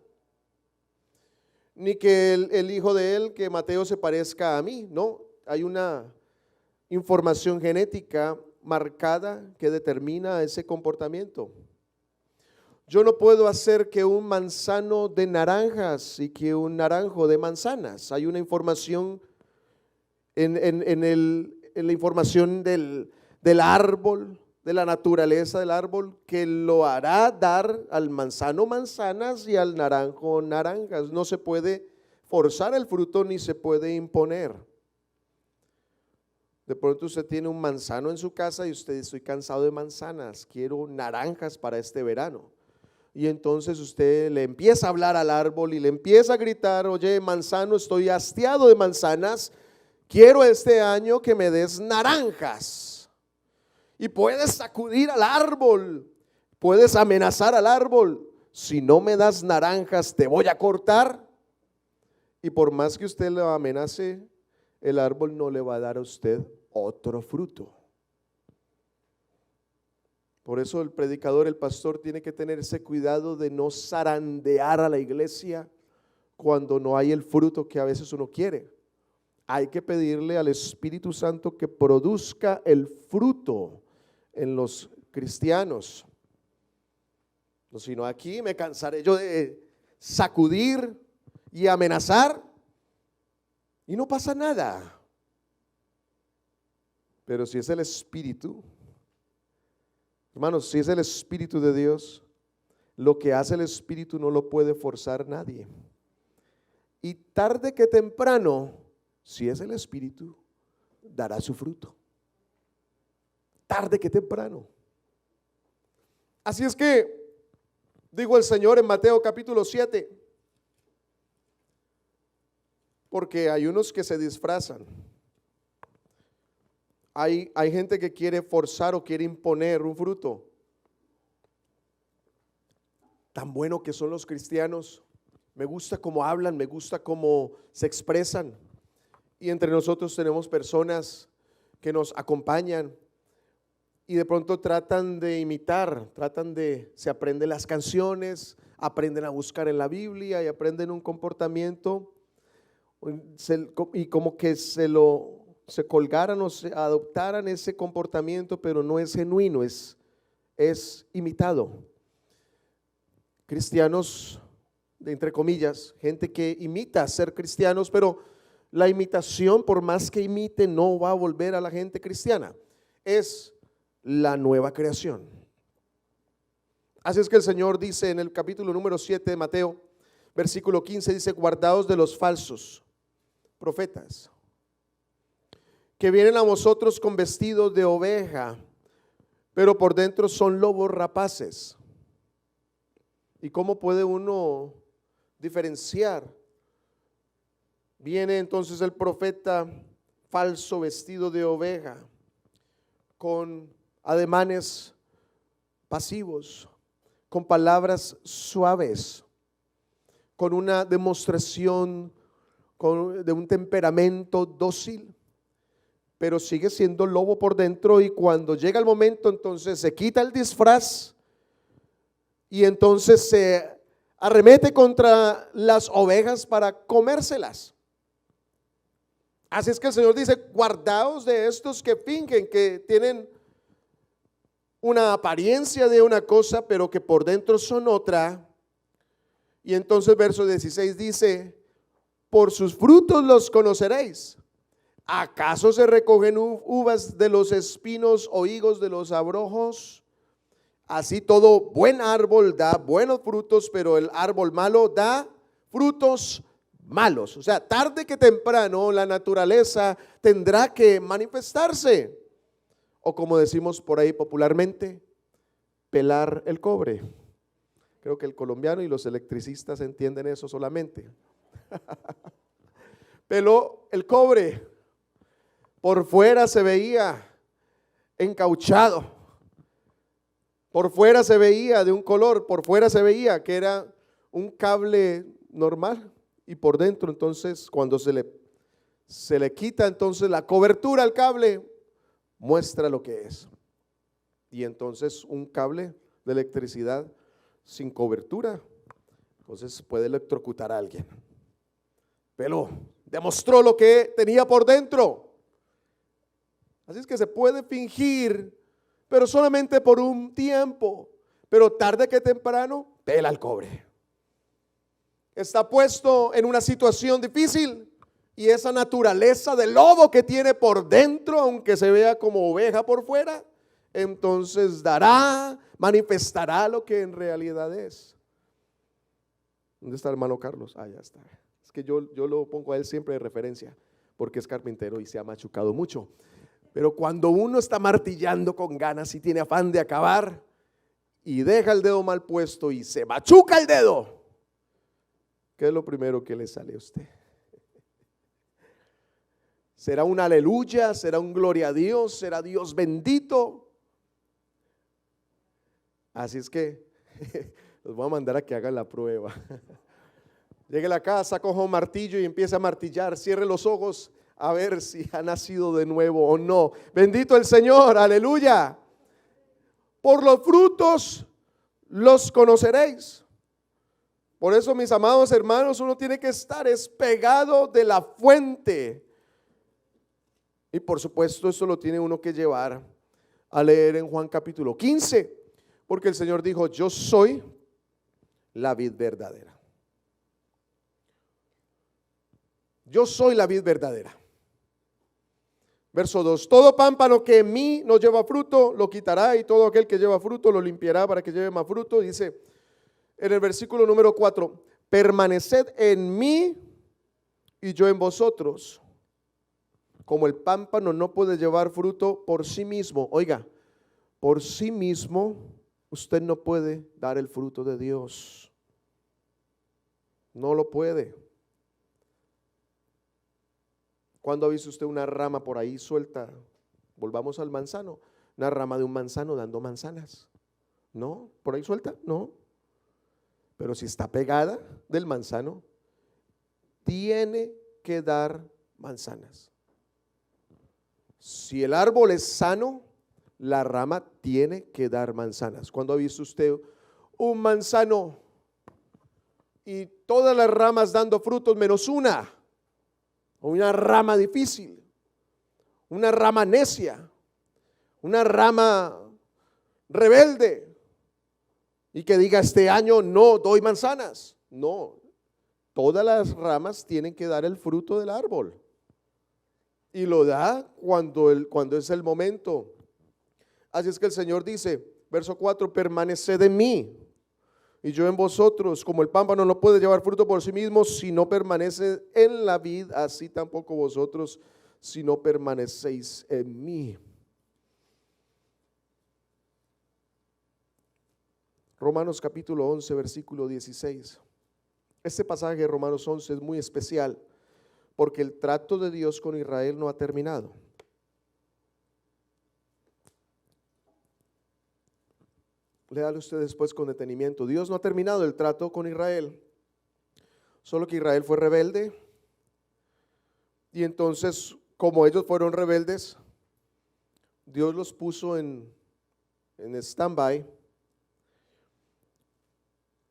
Ni que el hijo de él, que Mateo, se parezca a mí. No, hay una información genética marcada que determina ese comportamiento. Yo no puedo hacer que un manzano de naranjas y que un naranjo de manzanas. Hay una información en la información del árbol, de la naturaleza del árbol, que lo hará dar al manzano manzanas y al naranjo naranjas. No se puede forzar el fruto ni se puede imponer. De pronto usted tiene un manzano en su casa y usted: estoy cansado de manzanas, quiero naranjas para este verano. Y entonces usted le empieza a hablar al árbol y le empieza a gritar: oye, manzano, estoy hastiado de manzanas, quiero este año que me des naranjas. Y puedes sacudir al árbol, puedes amenazar al árbol: si no me das naranjas te voy a cortar. Y por más que usted le amenace, el árbol no le va a dar a usted otro fruto. Por eso el predicador, el pastor, tiene que tener ese cuidado de no zarandear a la iglesia cuando no hay el fruto que a veces uno quiere. Hay que pedirle al Espíritu Santo que produzca el fruto en los cristianos. No, sino aquí me cansaré yo de sacudir y amenazar y no pasa nada. Pero si es el Espíritu, hermanos, si es el Espíritu de Dios, lo que hace el Espíritu no lo puede forzar nadie. Y tarde que temprano, si es el Espíritu, dará su fruto. Tarde que temprano. Así es que, digo el Señor en Mateo capítulo 7, porque hay unos que se disfrazan. Hay gente que quiere forzar o quiere imponer un fruto. Tan bueno que son los cristianos. Me gusta cómo hablan, me gusta cómo se expresan. Y entre nosotros tenemos personas que nos acompañan y de pronto tratan de imitar, se aprenden las canciones, aprenden a buscar en la Biblia y aprenden un comportamiento y como que se colgaran o se adoptaran ese comportamiento, pero no es genuino, es imitado. Cristianos, entre comillas, gente que imita ser cristianos, pero la imitación, por más que imite, no va a volver a la gente cristiana. Es la nueva creación. Así es que el Señor dice en el capítulo número 7 de Mateo, versículo 15, dice: guardaos de los falsos profetas, que vienen a vosotros con vestidos de oveja, pero por dentro son lobos rapaces. ¿Y cómo puede uno diferenciar? Viene entonces el profeta falso vestido de oveja, con ademanes pasivos, con palabras suaves, con una demostración de un temperamento dócil, pero sigue siendo lobo por dentro. Y cuando llega el momento, entonces se quita el disfraz y entonces se arremete contra las ovejas para comérselas. Así es que el Señor dice: guardaos de estos que fingen, que tienen una apariencia de una cosa, pero que por dentro son otra. Y entonces verso 16 dice: por sus frutos los conoceréis. ¿Acaso se recogen uvas de los espinos o higos de los abrojos? Así todo buen árbol da buenos frutos, pero el árbol malo da frutos malos. O sea, tarde que temprano la naturaleza tendrá que manifestarse, o como decimos por ahí popularmente, pelar el cobre. Creo que el colombiano y los electricistas entienden eso solamente. Pero el cobre por fuera se veía encauchado, por fuera se veía de un color, por fuera se veía que era un cable normal y por dentro entonces cuando se le quita entonces la cobertura al cable, muestra lo que es. Y entonces un cable de electricidad sin cobertura, entonces puede electrocutar a alguien. Pero demostró lo que tenía por dentro. Así es que se puede fingir, pero solamente por un tiempo, pero tarde que temprano pela el cobre. Está puesto en una situación difícil y esa naturaleza de lobo que tiene por dentro, aunque se vea como oveja por fuera, entonces manifestará lo que en realidad es. ¿Dónde está el hermano Carlos? Ah, ya está. Es que yo lo pongo a él siempre de referencia porque es carpintero y se ha machucado mucho. Pero cuando uno está martillando con ganas y tiene afán de acabar y deja el dedo mal puesto y se machuca el dedo, ¿qué es lo primero que le sale a usted? ¿Será un aleluya? ¿Será un gloria a Dios? ¿Será Dios bendito? Así es que los voy a mandar a que hagan la prueba. Llegue a la casa, coja un martillo y empiece a martillar, cierre los ojos a ver si ha nacido de nuevo o no. Bendito el Señor, aleluya. Por los frutos los conoceréis. Por eso, mis amados hermanos, uno tiene que estar pegado de la fuente. Y por supuesto, eso lo tiene uno que llevar a leer en Juan capítulo 15, porque el Señor dijo: yo soy la vid verdadera. Yo soy la vid verdadera. Verso 2: todo pámpano que en mí no lleva fruto, lo quitará, y todo aquel que lleva fruto lo limpiará para que lleve más fruto. Dice en el versículo número 4: permaneced en mí y yo en vosotros. Como el pámpano no puede llevar fruto por sí mismo, oiga, por sí mismo usted no puede dar el fruto de Dios. No lo puede. ¿Cuándo ha visto usted una rama por ahí suelta? Volvamos al manzano. Una rama de un manzano dando manzanas. ¿No? ¿Por ahí suelta? No. Pero si está pegada del manzano, tiene que dar manzanas. Si el árbol es sano, la rama tiene que dar manzanas. ¿Cuándo ha visto usted un manzano y todas las ramas dando frutos menos una? Una rama difícil, una rama necia, una rama rebelde y que diga: este año no doy manzanas. No, todas las ramas tienen que dar el fruto del árbol y lo da cuando es el momento. Así es que el Señor dice, verso 4: permaneced en mí y yo en vosotros. Como el pámpano no puede llevar fruto por sí mismo si no permanece en la vid, así tampoco vosotros si no permanecéis en mí. Romanos capítulo 11, versículo 16. Este pasaje de Romanos 11 es muy especial porque el trato de Dios con Israel no ha terminado. Léalo usted después con detenimiento. Dios no ha terminado el trato con Israel, solo que Israel fue rebelde. Y entonces, como ellos fueron rebeldes, Dios los puso en stand-by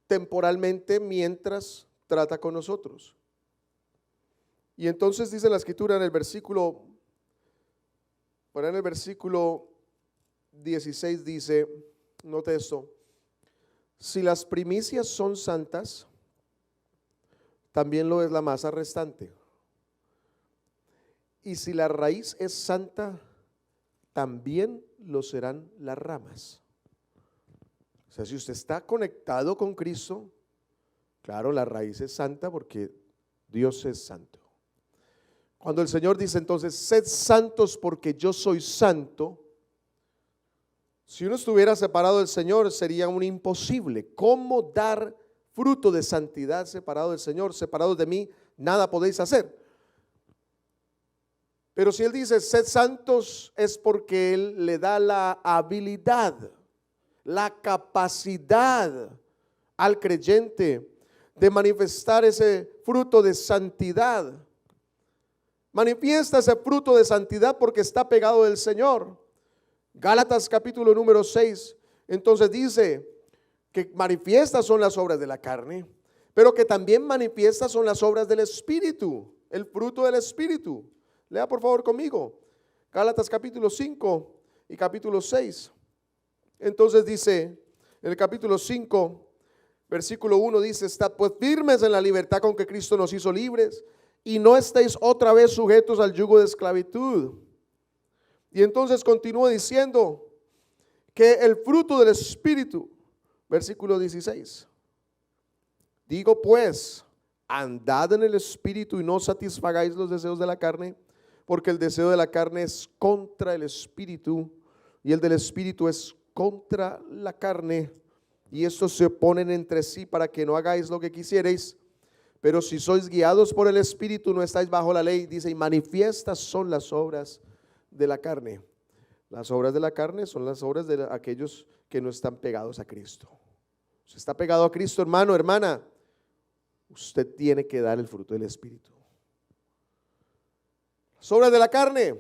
temporalmente mientras trata con nosotros. Y entonces dice la escritura en el versículo 16 dice, note esto: si las primicias son santas, también lo es la masa restante. Y si la raíz es santa, también lo serán las ramas. O sea, si usted está conectado con Cristo, claro, la raíz es santa porque Dios es santo. Cuando el Señor dice entonces, sed santos porque yo soy santo, Si uno estuviera separado del Señor, sería un imposible. ¿Cómo dar fruto de santidad separado del Señor? Separados de mí, nada podéis hacer. Pero si Él dice, sed santos, es porque Él le da la habilidad, la capacidad al creyente de manifestar ese fruto de santidad. Manifiesta ese fruto de santidad porque está pegado del Señor. Gálatas capítulo número 6, entonces dice que manifiestas son las obras de la carne, pero que también manifiestas son las obras del Espíritu, el fruto del Espíritu. Lea por favor conmigo, Gálatas capítulo 5 y capítulo 6. Entonces dice, en el capítulo 5, versículo 1 dice, estad pues firmes en la libertad con que Cristo nos hizo libres, y no estéis otra vez sujetos al yugo de esclavitud. Y entonces continúa diciendo que el fruto del Espíritu, versículo 16, digo pues, andad en el Espíritu y no satisfagáis los deseos de la carne, porque el deseo de la carne es contra el Espíritu y el del Espíritu es contra la carne, y estos se oponen entre sí para que no hagáis lo que quisierais. Pero si sois guiados por el Espíritu, no estáis bajo la ley. Dice, y manifiestas son las obras de la carne. Las obras de la carne son las obras de aquellos que no están pegados a Cristo. Si está pegado a Cristo, hermano, hermana, usted tiene que dar el fruto del Espíritu. Las obras de la carne: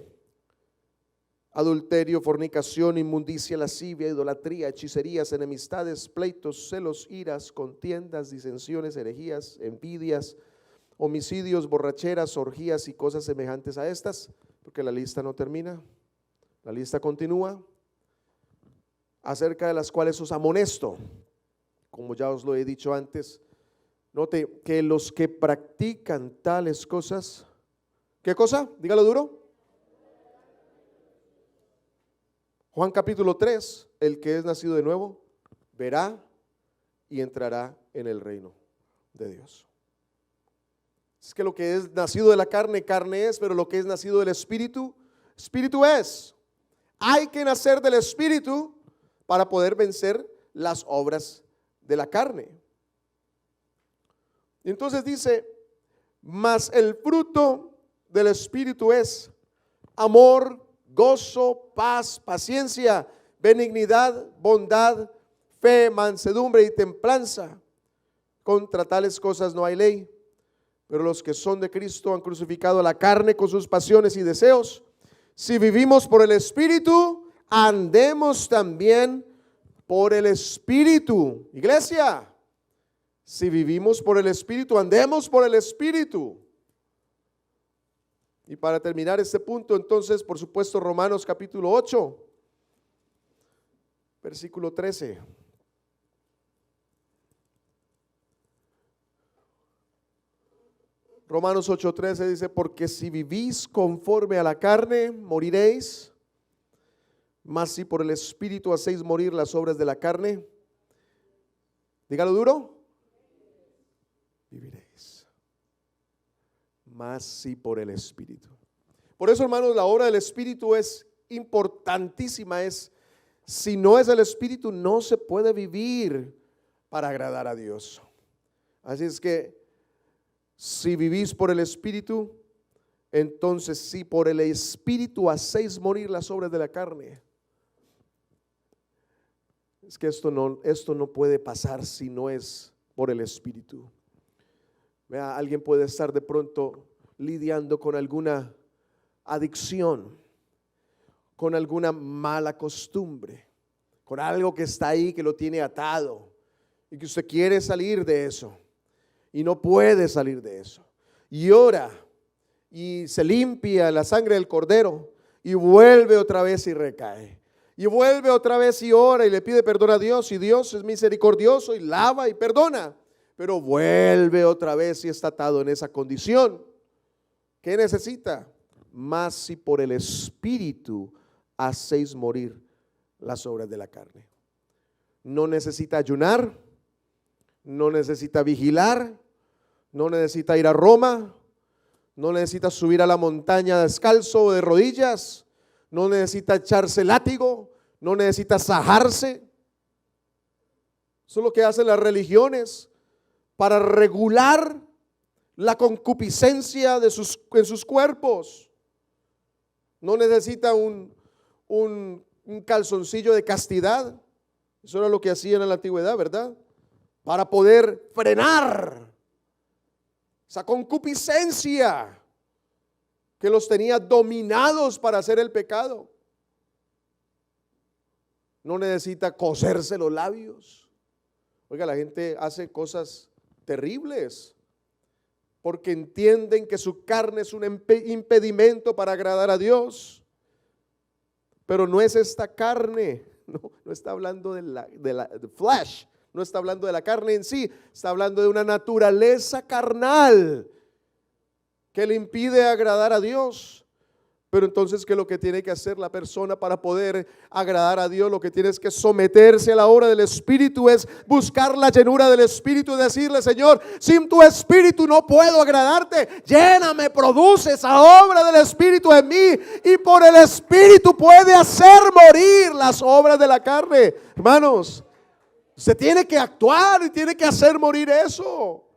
adulterio, fornicación, inmundicia, lascivia, idolatría, hechicerías, enemistades, pleitos, celos, iras, contiendas, disensiones, herejías, envidias, homicidios, borracheras, orgías y cosas semejantes a estas, porque la lista no termina, la lista continúa, acerca de las cuales os amonesto, como ya os lo he dicho antes. Note que los que practican tales cosas, ¿qué cosa? Dígalo duro. Juan capítulo 3, el que es nacido de nuevo verá y entrará en el reino de Dios. Es que lo que es nacido de la carne, carne es, pero lo que es nacido del Espíritu, Espíritu es. Hay que nacer del Espíritu para poder vencer las obras de la carne. Y entonces dice, mas el fruto del Espíritu es amor, gozo, paz, paciencia, benignidad, bondad, fe, mansedumbre y templanza. Contra tales cosas no hay ley. Pero los que son de Cristo han crucificado la carne con sus pasiones y deseos. Si vivimos por el Espíritu, andemos también por el Espíritu. Iglesia, si vivimos por el Espíritu, andemos por el Espíritu. Y para terminar este punto, entonces, por supuesto, Romanos capítulo 8, versículo 13. Romanos 8:13 dice, porque si vivís conforme a la carne, moriréis, mas si por el Espíritu hacéis morir las obras de la carne, dígalo duro, viviréis. Mas si por el Espíritu. Por eso, hermanos, la obra del Espíritu es importantísima. Si no es el Espíritu, no se puede vivir para agradar a Dios. Así es que si vivís por el Espíritu, entonces si por el Espíritu hacéis morir las obras de la carne. Es que esto no puede pasar si no es por el Espíritu. Vea, alguien puede estar de pronto lidiando con alguna adicción, con alguna mala costumbre, con algo que está ahí que lo tiene atado y que usted quiere salir de eso y no puede salir de eso, y ora y se limpia la sangre del cordero y vuelve otra vez y recae, y vuelve otra vez y ora y le pide perdón a Dios, y Dios es misericordioso y lava y perdona, pero vuelve otra vez y está atado en esa condición. ¿Qué necesita? Mas si por el Espíritu hacéis morir las obras de la carne. No necesita ayunar, no necesita vigilar, no necesita ir a Roma, no necesita subir a la montaña descalzo o de rodillas, no necesita echarse látigo, no necesita sajarse. Eso es lo que hacen las religiones para regular la concupiscencia en sus cuerpos. No necesita un calzoncillo de castidad. Eso era lo que hacían en la antigüedad, ¿verdad? Para poder frenar esa concupiscencia que los tenía dominados para hacer el pecado. No necesita coserse los labios. Oiga, la gente hace cosas terribles porque entienden que su carne es un impedimento para agradar a Dios. Pero no es esta carne, no está hablando de la flesh, no está hablando de la carne en sí, está hablando de una naturaleza carnal que le impide agradar a Dios. Pero entonces, ¿qué es lo que tiene que hacer la persona para poder agradar a Dios? Lo que tiene es que someterse a la obra del Espíritu, es buscar la llenura del Espíritu y decirle: Señor, sin tu Espíritu no puedo agradarte, lléname, produce esa obra del Espíritu en mí, y por el Espíritu puede hacer morir las obras de la carne. Hermanos, se tiene que actuar y tiene que hacer morir eso.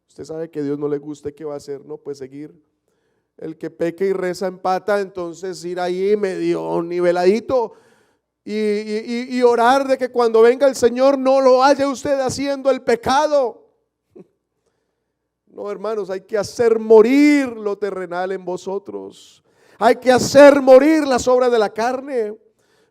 Usted sabe que a Dios no le gusta, ¿qué va a hacer? No, pues seguir. El que peca y reza empata, entonces ir ahí medio niveladito y orar de que cuando venga el Señor no lo haya usted haciendo el pecado. No, hermanos, hay que hacer morir lo terrenal en vosotros. Hay que hacer morir las obras de la carne,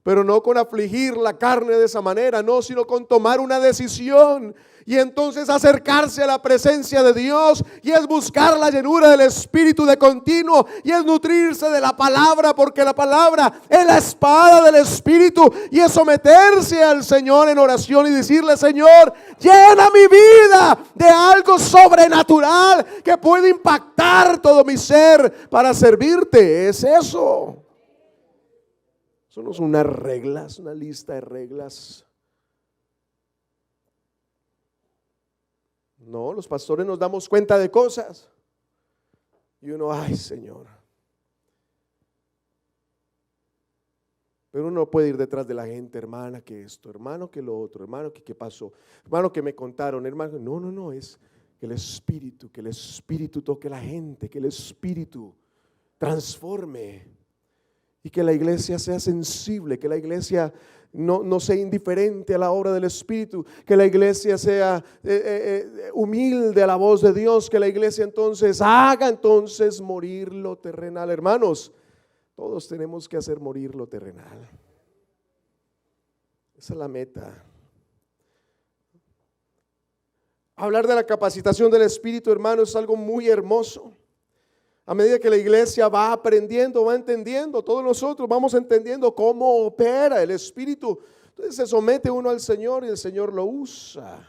pero no con afligir la carne de esa manera, no, sino con tomar una decisión y entonces acercarse a la presencia de Dios, y es buscar la llenura del Espíritu de continuo, y es nutrirse de la palabra, porque la palabra es la espada del Espíritu, y es someterse al Señor en oración y decirle: Señor, llena mi vida de algo sobrenatural que puede impactar todo mi ser para servirte. Es eso. Eso no son unas reglas, una lista de reglas. No, los pastores nos damos cuenta de cosas y uno, ay, Señor. Pero uno no puede ir detrás de la gente: hermana, que esto, hermano, que lo otro, hermano, que qué pasó, hermano, que me contaron, hermano. No, es que el Espíritu toque a la gente, que el Espíritu transforme, y que la iglesia sea sensible, que la iglesia no sea indiferente a la obra del Espíritu, que la iglesia sea humilde a la voz de Dios, que la iglesia entonces haga morir lo terrenal. Hermanos, todos tenemos que hacer morir lo terrenal. Esa es la meta. Hablar de la capacitación del Espíritu, hermanos, es algo muy hermoso. A medida que la iglesia va aprendiendo, va entendiendo, todos nosotros vamos entendiendo cómo opera el Espíritu. Entonces se somete uno al Señor y el Señor lo usa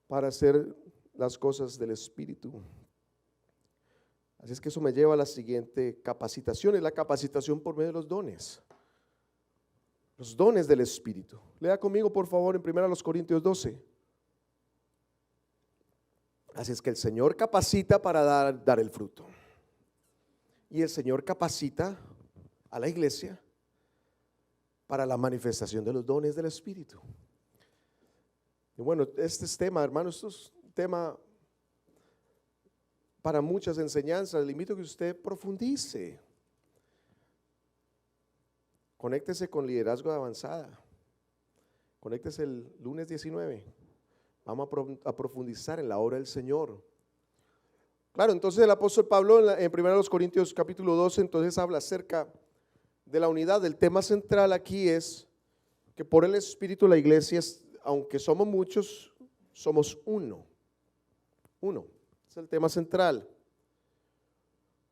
para hacer las cosas del Espíritu. Así es que eso me lleva a la siguiente capacitación: es la capacitación por medio de los dones. Los dones del Espíritu. Lea conmigo, por favor, en 1 Corintios 12. Así es que el Señor capacita para dar el fruto. Y el Señor capacita a la iglesia para la manifestación de los dones del Espíritu. Y bueno, este es tema, hermano, esto es un tema para muchas enseñanzas. Le invito a que usted profundice. Conéctese con Liderazgo de Avanzada. Conéctese el lunes 19. Vamos a profundizar en la obra del Señor. Claro, entonces el apóstol Pablo en 1 Corintios capítulo 12 entonces habla acerca de la unidad. El tema central aquí es que por el Espíritu la iglesia, aunque somos muchos, somos uno. Uno, es el tema central.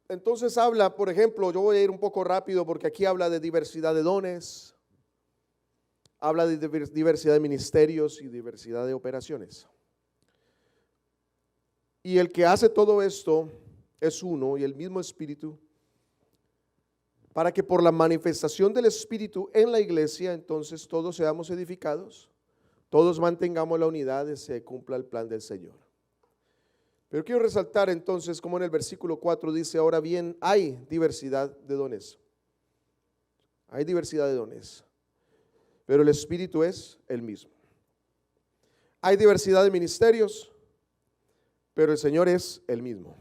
Entonces habla, por ejemplo, yo voy a ir un poco rápido porque aquí habla de diversidad de dones, habla de diversidad de ministerios y diversidad de operaciones. Y el que hace todo esto es uno y el mismo Espíritu, para que por la manifestación del Espíritu en la iglesia, entonces todos seamos edificados, todos mantengamos la unidad y se cumpla el plan del Señor. Pero quiero resaltar entonces, como en el versículo 4 dice: ahora bien, hay diversidad de dones. Hay diversidad de dones. pero el Espíritu es el mismo. Hay diversidad de ministerios, pero el Señor es el mismo.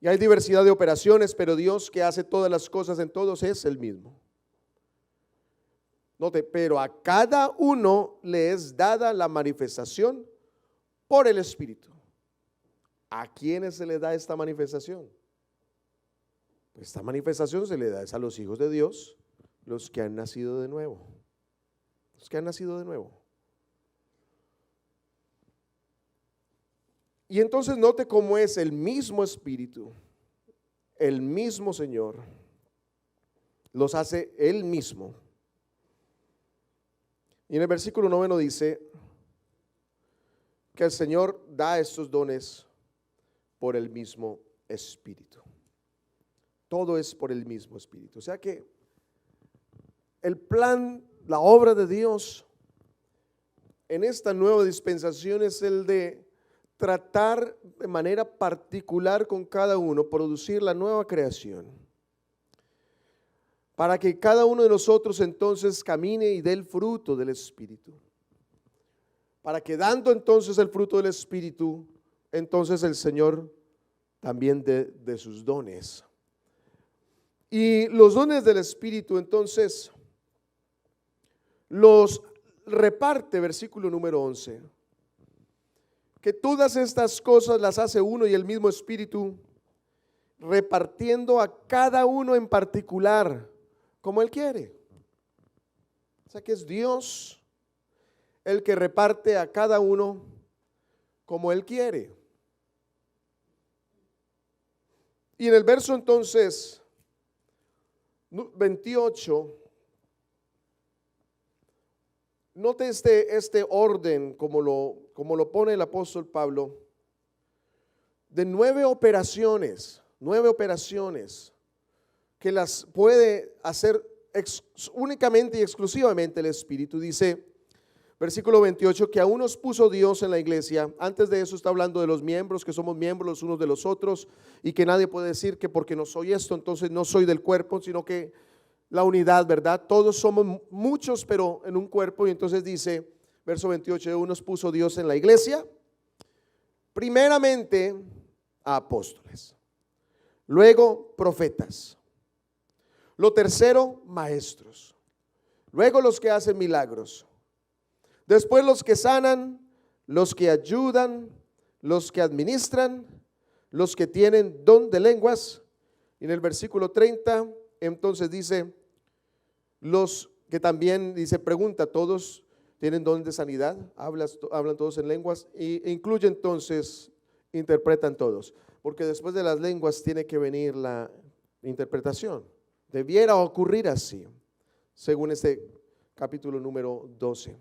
Y hay diversidad de operaciones, pero Dios, que hace todas las cosas en todos, es el mismo. Note, pero a cada uno le es dada la manifestación por el Espíritu. ¿A quiénes se le da esta manifestación? Pues esta manifestación se le da a los hijos de Dios, los que han nacido de nuevo. Los que han nacido de nuevo. Y entonces note cómo es el mismo Espíritu, el mismo Señor, los hace Él mismo. Y en el versículo 9 dice que el Señor da estos dones por el mismo Espíritu. Todo es por el mismo Espíritu. O sea que el plan, la obra de Dios en esta nueva dispensación es el de tratar de manera particular con cada uno, producir la nueva creación, para que cada uno de nosotros entonces camine y dé el fruto del Espíritu, para que dando entonces el fruto del Espíritu, entonces el Señor también de sus dones. Y los dones del Espíritu entonces los reparte, versículo número 11, que todas estas cosas las hace uno y el mismo Espíritu, repartiendo a cada uno en particular, como Él quiere. O sea que es Dios el que reparte a cada uno como Él quiere. Y en el verso entonces 28, note este orden como lo pone el apóstol Pablo, de 9 operaciones que las puede hacer únicamente y exclusivamente el Espíritu. Dice, versículo 28, que aún nos puso Dios en la iglesia. Antes de eso está hablando de los miembros, que somos miembros los unos de los otros, y que nadie puede decir que porque no soy esto, entonces no soy del cuerpo, sino que la unidad, ¿verdad? Todos somos muchos, pero en un cuerpo. Y entonces dice, verso 28, aún nos puso Dios en la iglesia, primeramente a apóstoles, luego profetas, lo tercero maestros, luego los que hacen milagros, después los que sanan, los que ayudan, los que administran, los que tienen don de lenguas. Y en el versículo 30 entonces dice, los que también dice, pregunta, todos tienen don de sanidad, hablan todos en lenguas, e incluye entonces, interpretan todos, porque después de las lenguas tiene que venir la interpretación. Debiera ocurrir así, según este capítulo número 12.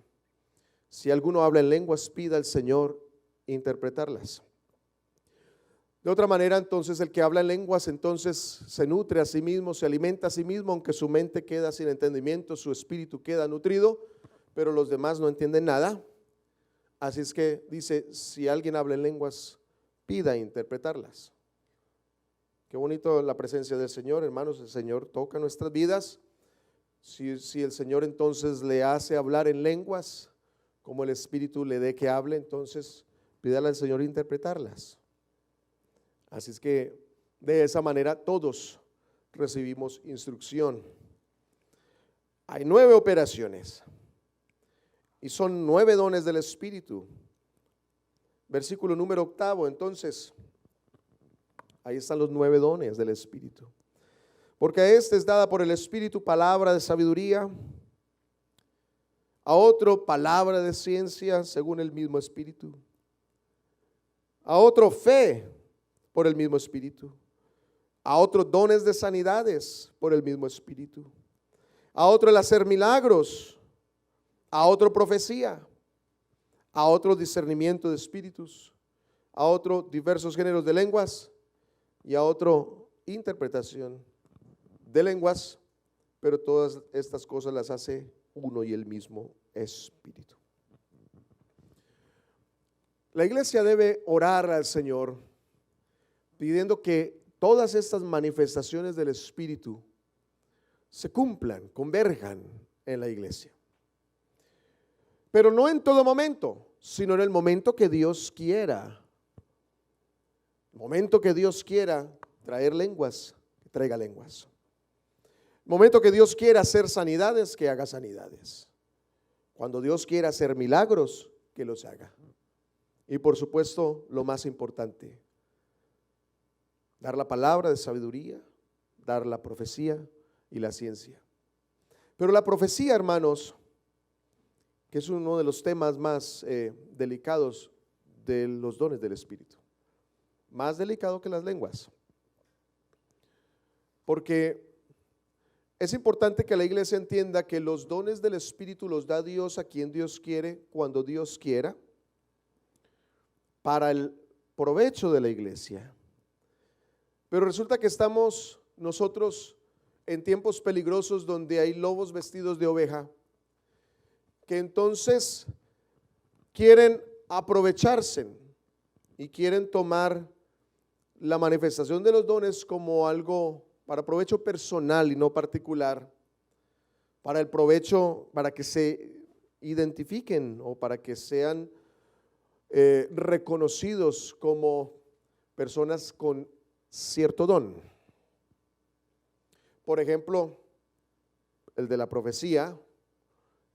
Si alguno habla en lenguas, pida al Señor interpretarlas. De otra manera, entonces, el que habla en lenguas, entonces se nutre a sí mismo, se alimenta a sí mismo, aunque su mente queda sin entendimiento, su espíritu queda nutrido, pero los demás no entienden nada. Así es que dice, si alguien habla en lenguas, pida interpretarlas. Qué bonito la presencia del Señor, hermanos. El Señor toca nuestras vidas. Si el Señor entonces le hace hablar en lenguas, como el Espíritu le dé que hable, entonces pídale al Señor interpretarlas. Así es que de esa manera todos recibimos instrucción. Hay 9 operaciones y son 9 dones del Espíritu. Versículo número 8, entonces, ahí están los 9 dones del Espíritu. Porque a este es dada por el Espíritu palabra de sabiduría, a otro palabra de ciencia según el mismo Espíritu, a otro fe por el mismo Espíritu, a otro dones de sanidades por el mismo Espíritu, a otro el hacer milagros, a otro profecía, a otro discernimiento de espíritus, a otro diversos géneros de lenguas y a otro interpretación de lenguas, pero todas estas cosas las hace uno y el mismo Espíritu. La iglesia debe orar al Señor pidiendo que todas estas manifestaciones del Espíritu se cumplan, converjan en la iglesia. pero no en todo momento, sino en el momento que Dios quiera. El momento que Dios quiera traer lenguas, que traiga lenguas. El momento que Dios quiera hacer sanidades, que haga sanidades. Cuando Dios quiera hacer milagros, que los haga. Y por supuesto, lo más importante, dar la palabra de sabiduría, dar la profecía y la ciencia. Pero la profecía, hermanos, que es uno de los temas más delicados de los dones del Espíritu, más delicado que las lenguas, porque es importante que la iglesia entienda que los dones del Espíritu los da Dios a quien Dios quiere, cuando Dios quiera, para el provecho de la iglesia. Pero resulta que estamos nosotros en tiempos peligrosos donde hay lobos vestidos de oveja, que entonces quieren aprovecharse y quieren tomar la manifestación de los dones como algo para provecho personal y no particular, para el provecho, para que se identifiquen o para que sean reconocidos como personas con cierto don. Por ejemplo, el de la profecía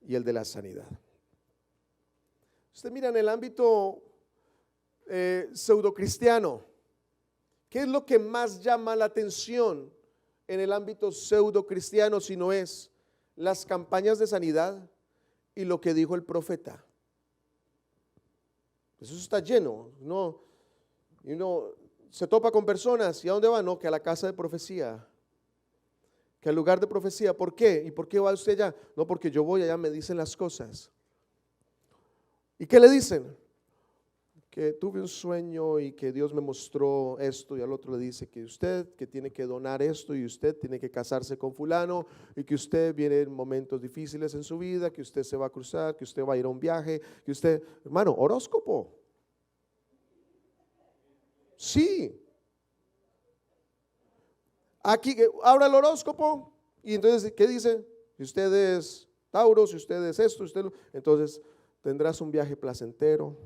y el de la sanidad. Usted mira en el ámbito pseudocristiano, ¿qué es lo que más llama la atención en el ámbito pseudocristiano si no es las campañas de sanidad y lo que dijo el profeta? Eso está lleno, ¿no? Y uno se topa con personas, ¿y a dónde va? No, que a la casa de profecía, que al lugar de profecía. ¿Por qué? ¿Y por qué va usted allá? No, porque yo voy allá, me dicen las cosas. ¿Y qué le dicen? Que tuve un sueño y que Dios me mostró esto, y al otro le dice que usted que tiene que donar esto y usted tiene que casarse con fulano y que usted viene en momentos difíciles en su vida, que usted se va a cruzar, que usted va a ir a un viaje, que usted, hermano, horóscopo. Sí. Aquí abra el horóscopo y entonces, ¿qué dice? Si usted es Tauro, si usted es esto, entonces tendrás un viaje placentero,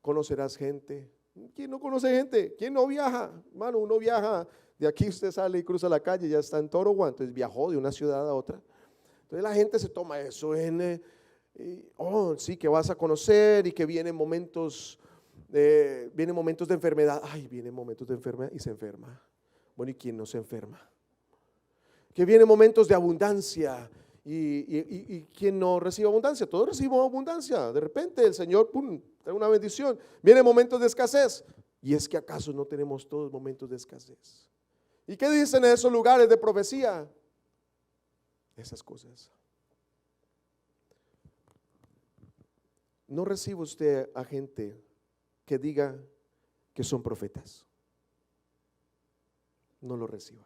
conocerás gente. ¿Quién no conoce gente? ¿Quién no viaja? Hermano, uno viaja, de aquí usted sale y cruza la calle, ya está en Toroguá, entonces viajó de una ciudad a otra. Entonces la gente se toma eso en, sí, que vas a conocer y que vienen momentos de enfermedad. Ay, vienen momentos de enfermedad y se enferma. Bueno, ¿y quién no se enferma? Que vienen momentos de abundancia y ¿quién no recibe abundancia? Todos recibimos abundancia. De repente el Señor, pum, trae una bendición. Vienen momentos de escasez. ¿Y es que acaso no tenemos todos momentos de escasez? ¿Y qué dicen esos lugares de profecía? Esas cosas. No recibe usted a gente que diga que son profetas. No lo reciba.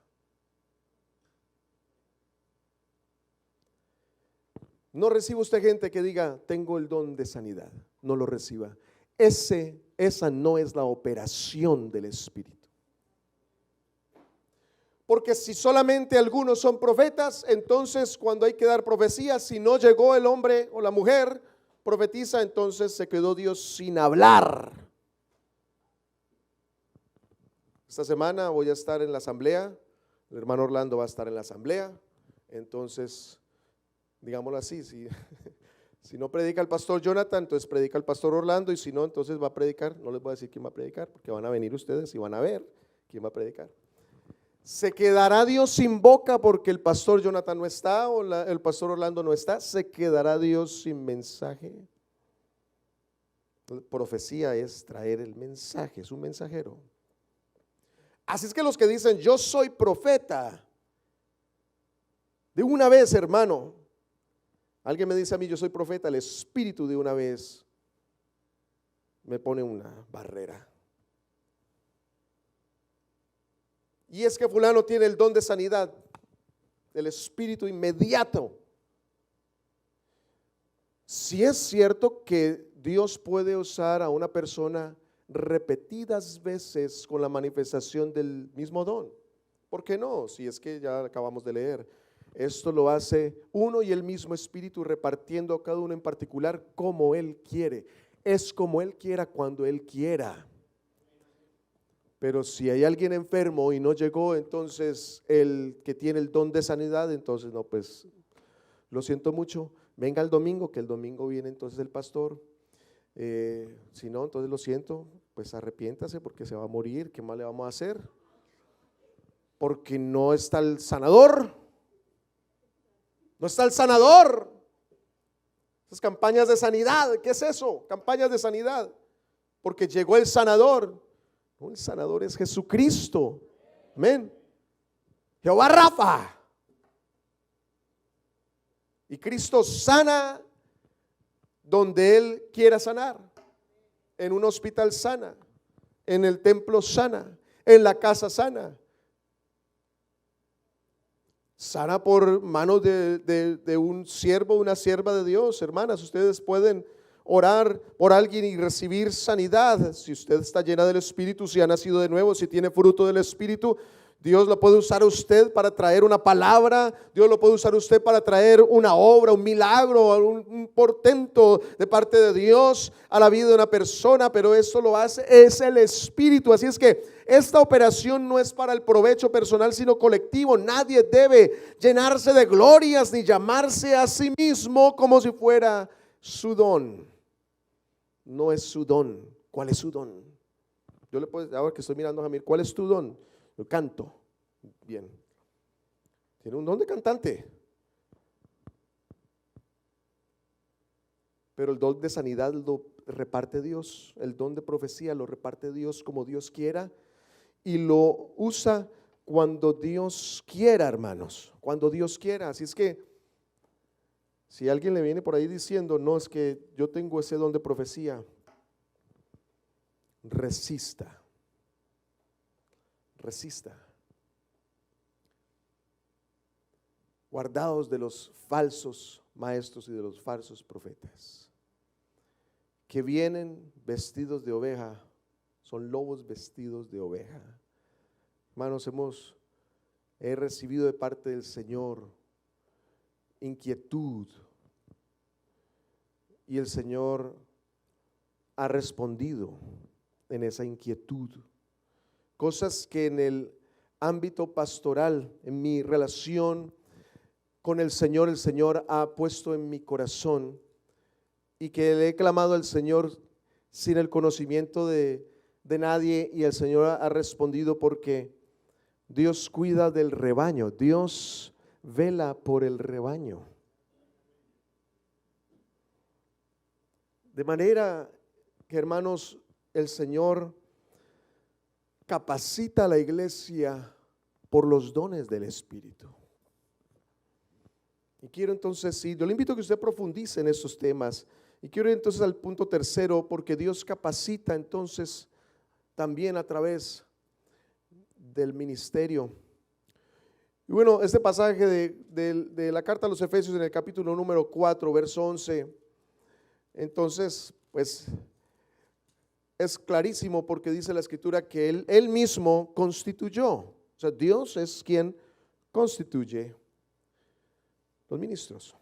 No reciba usted gente que diga tengo el don de sanidad. No lo reciba. Esa no es la operación del Espíritu. Porque si solamente algunos son profetas, entonces cuando hay que dar profecía, si no llegó el hombre o la mujer profetiza, entonces se quedó Dios sin hablar. Esta semana voy a estar en la asamblea, el hermano Orlando va a estar en la asamblea, entonces, digámoslo así, si no predica el pastor Jonathan, entonces predica el pastor Orlando, y si no, entonces va a predicar, no les voy a decir quién va a predicar, porque van a venir ustedes y van a ver quién va a predicar. Se quedará Dios sin boca porque el pastor Jonathan no está o el pastor Orlando no está, se quedará Dios sin mensaje. Profecía es traer el mensaje, es un mensajero. Así es que los que dicen yo soy profeta, de una vez, hermano, alguien me dice a mí yo soy profeta, el Espíritu de una vez me pone una barrera. Y es que fulano tiene el don de sanidad, el Espíritu inmediato. Si es cierto que Dios puede usar a una persona repetidas veces con la manifestación del mismo don. ¿Por qué no? Si es que ya acabamos de leer Esto lo hace uno y el mismo Espíritu, repartiendo a cada uno en particular como Él quiere. Es como Él quiera, cuando Él quiera. Pero si hay alguien enfermo y no llegó, entonces el que tiene el don de sanidad, entonces no, pues lo siento mucho, venga el domingo, que el domingo viene entonces el pastor. Si no, entonces lo siento, pues arrepiéntase porque se va a morir. ¿Qué más le vamos a hacer? Porque no está el sanador. No está el sanador. Esas campañas de sanidad, ¿qué es eso? Campañas de sanidad. Porque llegó el sanador. No, el sanador es Jesucristo. Amén. Jehová Rafa. Y Cristo sana donde Él quiera sanar. En un hospital sana, en el templo sana, en la casa sana. Sana por manos de un siervo, una sierva de Dios. Hermanas, ustedes pueden orar por alguien y recibir sanidad. Si usted está llena del Espíritu, si ha nacido de nuevo, si tiene fruto del Espíritu, Dios lo puede usar a usted para traer una palabra. Dios lo puede usar a usted para traer una obra, un milagro, un portento de parte de Dios a la vida de una persona. Pero esto lo hace es el Espíritu. Así es que esta operación no es para el provecho personal, sino colectivo. Nadie debe llenarse de glorias ni llamarse a sí mismo como si fuera su don. No es su don. ¿Cuál es su don? Yo le puedo, ahora que estoy mirando a Jamir, ¿cuál es tu don? Yo canto. Bien. Tiene un don de cantante. Pero el don de sanidad lo reparte Dios. El don de profecía lo reparte Dios como Dios quiera. Y lo usa cuando Dios quiera, hermanos. Cuando Dios quiera. Así es que si alguien le viene por ahí diciendo, no, es que yo tengo ese don de profecía, resista. Resista. Guardaos de los falsos maestros y de los falsos profetas, que vienen vestidos de oveja, son lobos vestidos de oveja. Hermanos, he recibido de parte del Señor inquietud, y el Señor ha respondido en esa inquietud. Cosas que en el ámbito pastoral, en mi relación con el Señor ha puesto en mi corazón, y que le he clamado al Señor sin el conocimiento de nadie, y el Señor ha respondido, porque Dios cuida del rebaño, Dios vela por el rebaño. De manera que, hermanos, el Señor capacita a la iglesia por los dones del Espíritu. Y quiero entonces, sí, yo le invito a que usted profundice en estos temas. Y quiero ir entonces al punto tercero, porque Dios capacita entonces también a través del ministerio. Y bueno, este pasaje de la carta a los Efesios en el capítulo número 4, verso 11, entonces pues es clarísimo, porque dice la Escritura que Él mismo constituyó. O sea, Dios es quien constituye los ministros.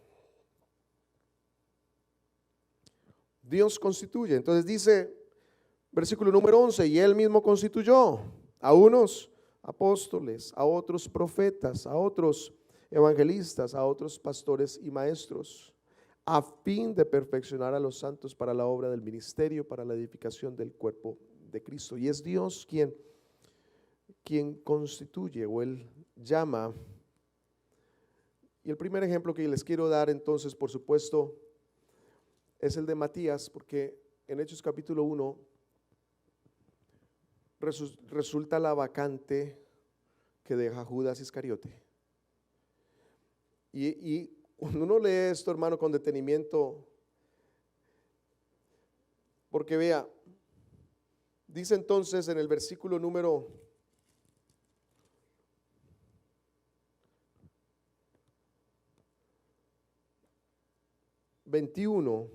Dios constituye. Entonces dice, versículo número 11, y Él mismo constituyó a unos apóstoles, a otros profetas, a otros evangelistas, a otros pastores y maestros, a fin de perfeccionar a los santos para la obra del ministerio, para la edificación del cuerpo de Cristo. Y es Dios quien constituye, o Él llama. Y el primer ejemplo que les quiero dar entonces, por supuesto, es el de Matías, porque en Hechos capítulo 1 resulta la vacante que deja Judas Iscariote. Y cuando uno lee esto, hermano, con detenimiento, porque vea, dice entonces en el versículo número 21,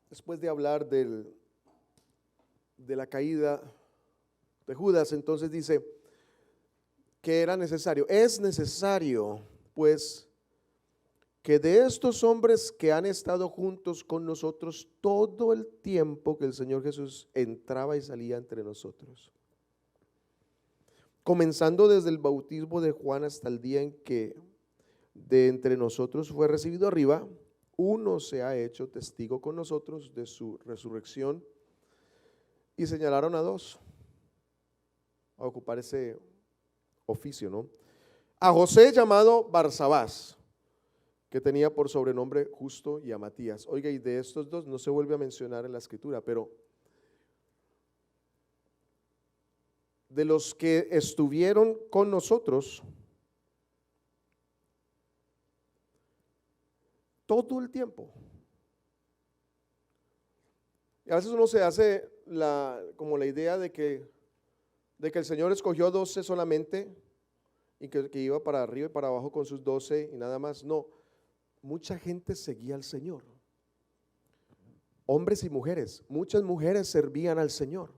después de hablar de la caída de Judas, entonces dice, que era necesario. Es necesario, pues, que de estos hombres que han estado juntos con nosotros todo el tiempo que el Señor Jesús entraba y salía entre nosotros, comenzando desde el bautismo de Juan hasta el día en que de entre nosotros fue recibido arriba, uno se ha hecho testigo con nosotros de su resurrección, y señalaron a dos a ocupar ese oficio, ¿no? A José, llamado Barsabás, que tenía por sobrenombre Justo, y a Matías. Oiga, y de estos dos no se vuelve a mencionar en la escritura, pero de los que estuvieron con nosotros todo el tiempo. Y a veces uno se hace como la idea de que el Señor escogió 12 solamente y que iba para arriba y para abajo con sus 12 y nada más. No, mucha gente seguía al Señor, hombres y mujeres. Muchas mujeres servían al Señor,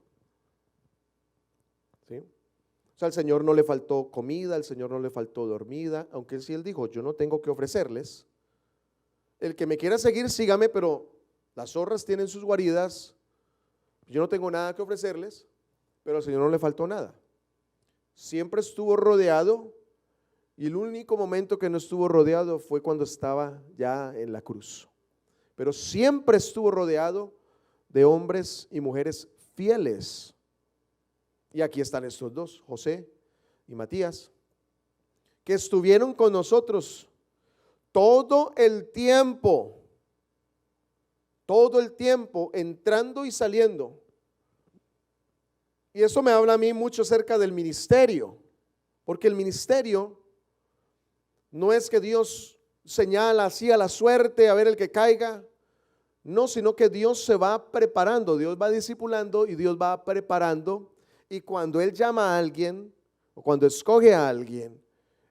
¿sí? O sea, al Señor no le faltó comida, al Señor no le faltó dormida, aunque sí Él dijo, yo no tengo que ofrecerles. El que me quiera seguir, sígame, pero las zorras tienen sus guaridas, yo no tengo nada que ofrecerles, pero al Señor no le faltó nada. Siempre estuvo rodeado, y el único momento que no estuvo rodeado fue cuando estaba ya en la cruz. Pero siempre estuvo rodeado de hombres y mujeres fieles. Y aquí están estos dos, José y Matías, que estuvieron con nosotros todo el tiempo, entrando y saliendo. Y eso me habla a mí mucho acerca del ministerio, porque el ministerio no es que Dios señala así a la suerte a ver el que caiga, no, sino que Dios se va preparando, Dios va discipulando y Dios va preparando, y cuando Él llama a alguien o cuando escoge a alguien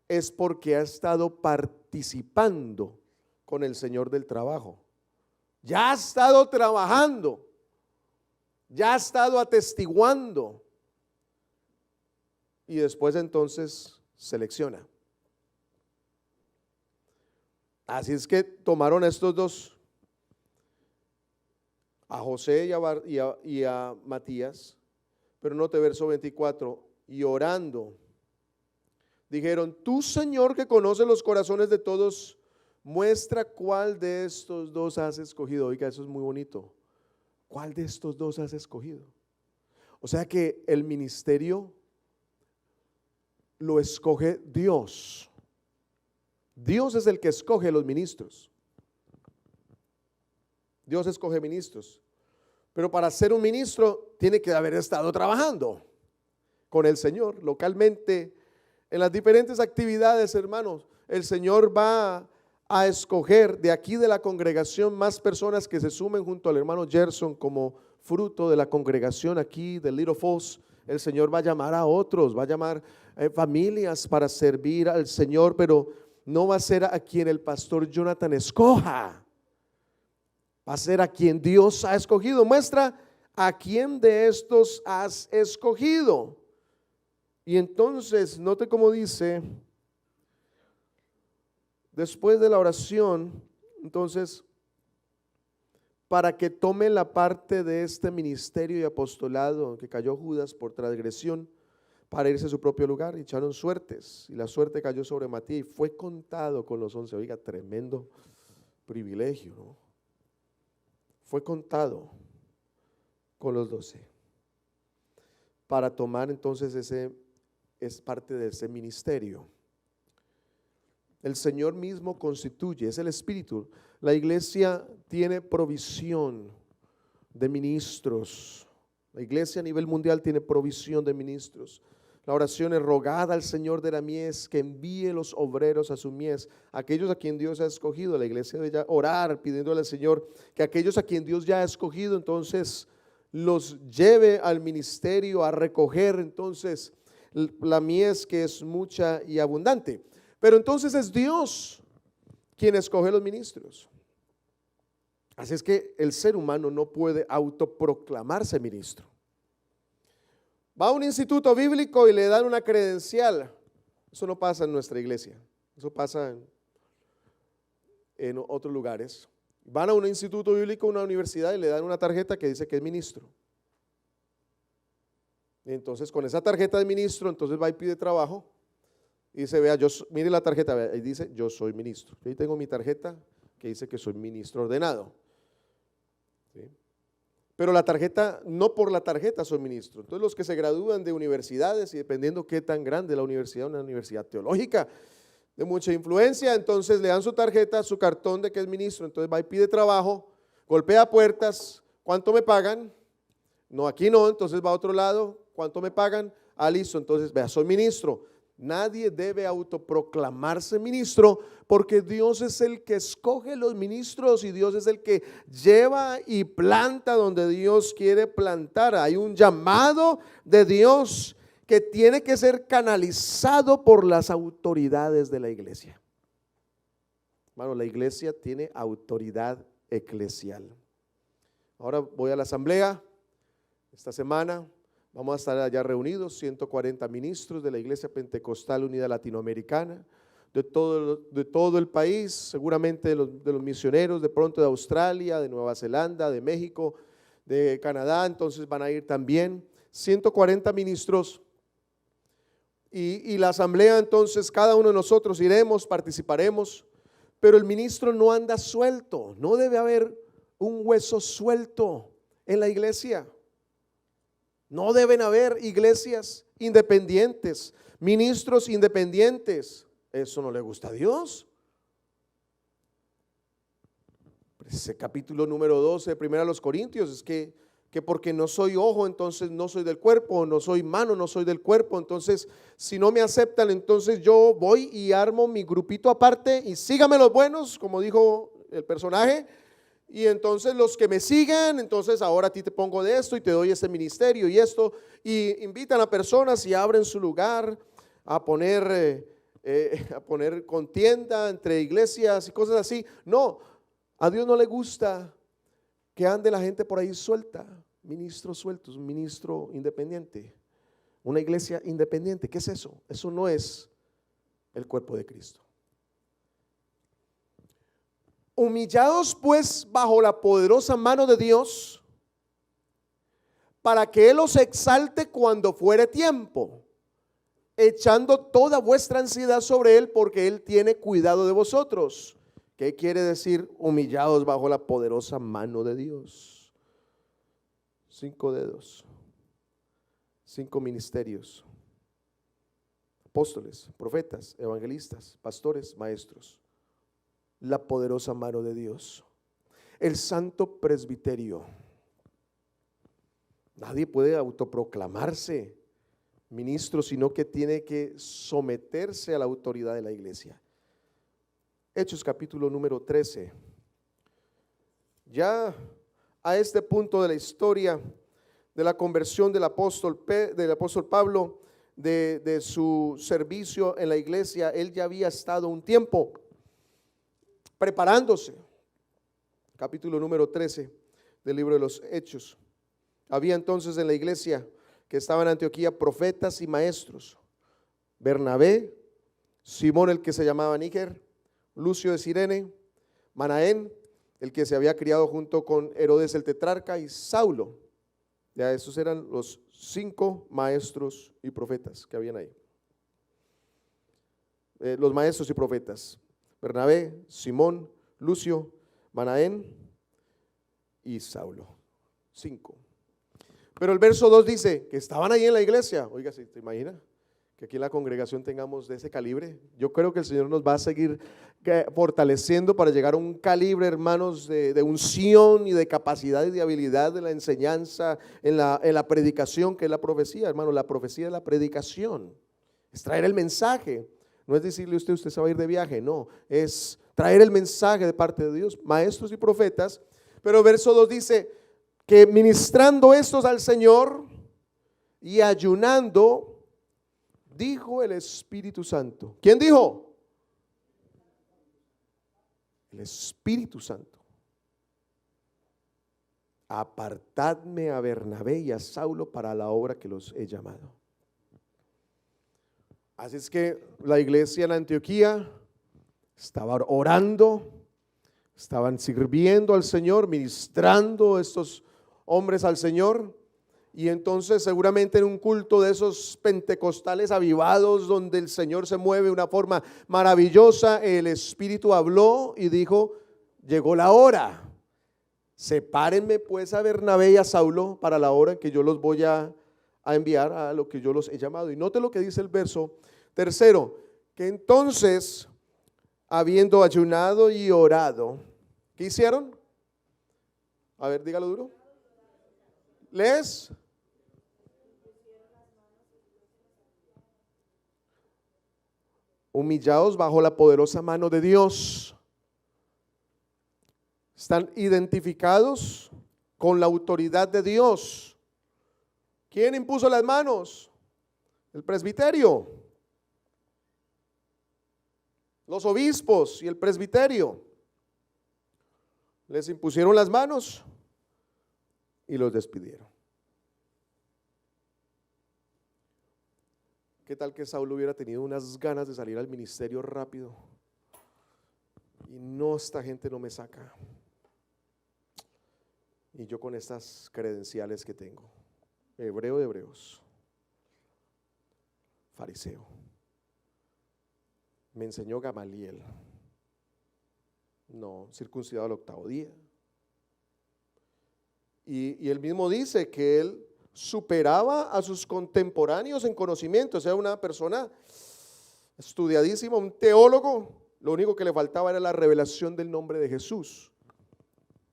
es porque ha estado participando con el Señor del trabajo, ya ha estado trabajando, ya ha estado atestiguando, y después entonces selecciona. Así es que tomaron a estos dos, a José y a Matías, pero note verso 24, y orando, dijeron, tú Señor que conoces los corazones de todos, muestra cuál de estos dos has escogido. Oiga, eso es muy bonito. ¿Cuál de estos dos has escogido? O sea que el ministerio lo escoge Dios. Dios es el que escoge los ministros. Dios escoge ministros. Pero para ser un ministro tiene que haber estado trabajando con el Señor localmente en las diferentes actividades, hermanos. El Señor va a escoger de aquí de la congregación más personas que se sumen junto al hermano Gerson como fruto de la congregación aquí de Little Falls. El Señor va a llamar a otros, va a llamar familias para servir al Señor, pero no va a ser a quien el pastor Jonathan escoja, va a ser a quien Dios ha escogido. Muestra a quién de estos has escogido. Y entonces, note cómo dice, después de la oración, entonces, para que tome la parte de este ministerio y apostolado que cayó Judas por transgresión, para irse a su propio lugar, y echaron suertes, y la suerte cayó sobre Matías y fue contado con los 11. Oiga, tremendo privilegio, ¿no? Fue contado con los 12 para tomar entonces es parte de ese ministerio. El Señor mismo constituye, es el Espíritu. La iglesia tiene provisión de ministros. La iglesia a nivel mundial tiene provisión de ministros. La oración es rogada al Señor de la mies que envíe los obreros a su mies, aquellos a quien Dios ha escogido. La iglesia debe orar pidiéndole al Señor que aquellos a quien Dios ya ha escogido entonces los lleve al ministerio a recoger entonces la mies que es mucha y abundante. Pero entonces es Dios quien escoge los ministros. Así es que el ser humano no puede autoproclamarse ministro. Va a un instituto bíblico y le dan una credencial Eso no pasa en nuestra iglesia, eso pasa en otros lugares. Van a un instituto bíblico, una universidad y le dan una tarjeta que dice que es ministro. Y entonces con esa tarjeta de ministro, entonces va y pide trabajo y dice, vea, mire la tarjeta, vea, ahí dice, yo soy ministro. Yo ahí tengo mi tarjeta que dice que soy ministro ordenado. ¿Sí? Pero la tarjeta, no por la tarjeta soy ministro. Entonces los que se gradúan de universidades, y dependiendo qué tan grande la universidad, una universidad teológica de mucha influencia, entonces le dan su tarjeta, su cartón de que es ministro, entonces va y pide trabajo, golpea puertas, ¿cuánto me pagan? No, aquí no, entonces va a otro lado, ¿cuánto me pagan? Ah, listo, entonces vea, soy ministro. Nadie debe autoproclamarse ministro porque Dios es el que escoge los ministros y Dios es el que lleva y planta donde Dios quiere plantar. Hay un llamado de Dios que tiene que ser canalizado por las autoridades de la iglesia. Hermano, la iglesia tiene autoridad eclesial. Ahora voy a la asamblea esta semana. Vamos a estar allá reunidos, 140 ministros de la Iglesia Pentecostal Unida Latinoamericana, de todo el país, seguramente de los misioneros, de pronto de Australia, de Nueva Zelanda, de México, de Canadá, entonces van a ir también 140 ministros. Y la asamblea, entonces cada uno de nosotros iremos, participaremos, pero el ministro no anda suelto, no debe haber un hueso suelto en la iglesia. No deben haber iglesias independientes, ministros independientes. Eso no le gusta a Dios. Ese capítulo número 12 de 1 Corintios es que porque no soy ojo, entonces no soy del cuerpo, no soy mano, no soy del cuerpo. Entonces, si no me aceptan, entonces yo voy y armo mi grupito aparte y síganme los buenos, como dijo el personaje. Y entonces los que me sigan, entonces ahora a ti te pongo de esto y te doy este ministerio y esto, y invitan a personas y abren su lugar a poner contienda entre iglesias y cosas así. No, a Dios no le gusta que ande la gente por ahí suelta, ministros sueltos, un ministro independiente, una iglesia independiente. ¿Qué es eso? Eso no es el cuerpo de Cristo. Humillados pues bajo la poderosa mano de Dios, para que Él os exalte cuando fuere tiempo, echando toda vuestra ansiedad sobre Él, porque Él tiene cuidado de vosotros. ¿Qué quiere decir humillados bajo la poderosa mano de Dios? 5 dedos, 5 ministerios: apóstoles, profetas, evangelistas, pastores, maestros. La poderosa mano de Dios, el santo presbiterio. Nadie puede autoproclamarse ministro, sino que tiene que someterse a la autoridad de la iglesia. Hechos capítulo número 13. Ya a este punto de la historia de la conversión del apóstol Pablo, de su servicio en la iglesia, él ya había estado un tiempo preparándose. Capítulo número 13 del libro de los Hechos. Había entonces en la iglesia que estaba en Antioquía profetas y maestros: Bernabé, Simón el que se llamaba Níger, Lucio de Cirene, Manaén, el que se había criado junto con Herodes el tetrarca, y Saulo. Ya esos eran los 5 maestros y profetas que habían ahí. Los maestros y profetas: Bernabé, Simón, Lucio, Manaén y Saulo. 5. Pero el verso 2 dice que estaban ahí en la iglesia. Oiga, ¿se te imagina que aquí en la congregación tengamos de ese calibre? Yo creo que el Señor nos va a seguir fortaleciendo para llegar a un calibre, hermanos, de unción y de capacidad y de habilidad de la enseñanza, en la predicación, que es la profecía. Hermano, la profecía es la predicación, es traer el mensaje. No es decirle a usted se va a ir de viaje, no, es traer el mensaje de parte de Dios, maestros y profetas. Pero el verso 2 dice que ministrando estos al Señor y ayunando, dijo el Espíritu Santo. ¿Quién dijo? El Espíritu Santo: apartadme a Bernabé y a Saulo para la obra que los he llamado. Así es que la iglesia en Antioquía estaba orando, estaban sirviendo al Señor, ministrando estos hombres al Señor. Y entonces seguramente en un culto de esos pentecostales avivados donde el Señor se mueve de una forma maravillosa, el Espíritu habló y dijo: llegó la hora, sepárenme pues a Bernabé y a Saulo para la hora en que yo los voy a enviar a lo que yo los he llamado. Y note lo que dice el verso tercero, que entonces, habiendo ayunado y orado, ¿qué hicieron? A ver, dígalo duro. Les humillados bajo la poderosa mano de Dios. Están identificados con la autoridad de Dios. ¿Quién impuso las manos? El presbiterio, los obispos y el presbiterio. Les impusieron las manos y los despidieron. ¿Qué tal que Saulo hubiera tenido unas ganas de salir al ministerio rápido? Y no, esta gente no me saca. Y yo con estas credenciales que tengo, hebreo de hebreos, fariseo, me enseñó Gamaliel, no, circuncidado al 8º día. Y él mismo dice que él superaba a sus contemporáneos en conocimiento, o sea, una persona estudiadísima, un teólogo. Lo único que le faltaba era la revelación del nombre de Jesús.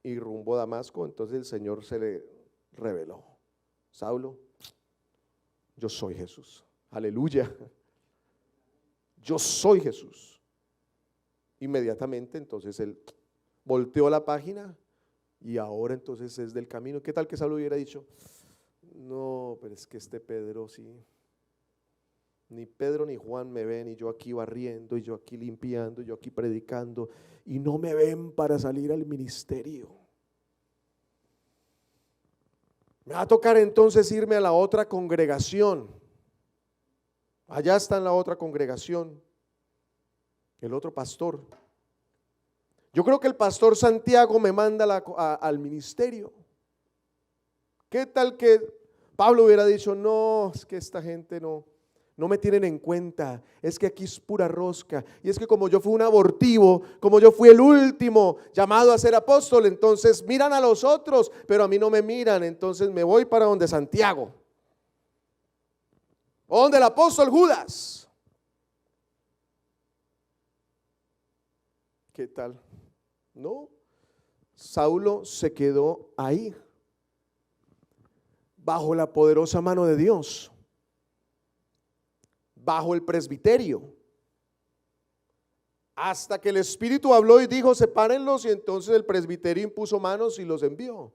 Y rumbo a Damasco, entonces el Señor se le reveló: Saulo, yo soy Jesús. Aleluya, yo soy Jesús. Inmediatamente entonces él volteó la página y ahora entonces es del camino. ¿Qué tal que Saulo hubiera dicho: no, pero es que este Pedro sí, ni Pedro ni Juan me ven, y yo aquí barriendo, y yo aquí limpiando, y yo aquí predicando, y no me ven para salir al ministerio? Me va a tocar entonces irme a la otra congregación. Allá está en la otra congregación el otro pastor. Yo creo que el pastor Santiago me manda al ministerio. ¿Qué tal que Pablo hubiera dicho: no, es que esta gente no me tienen en cuenta, es que aquí es pura rosca, y es que como yo fui un abortivo, como yo fui el último llamado a ser apóstol, entonces miran a los otros, pero a mí no me miran, entonces me voy para donde Santiago, o donde el apóstol Judas? ¿Qué tal? No, Saulo se quedó ahí, bajo la poderosa mano de Dios, bajo el presbiterio, hasta que el Espíritu habló y dijo: sepárenlos, y entonces el presbiterio impuso manos y los envió.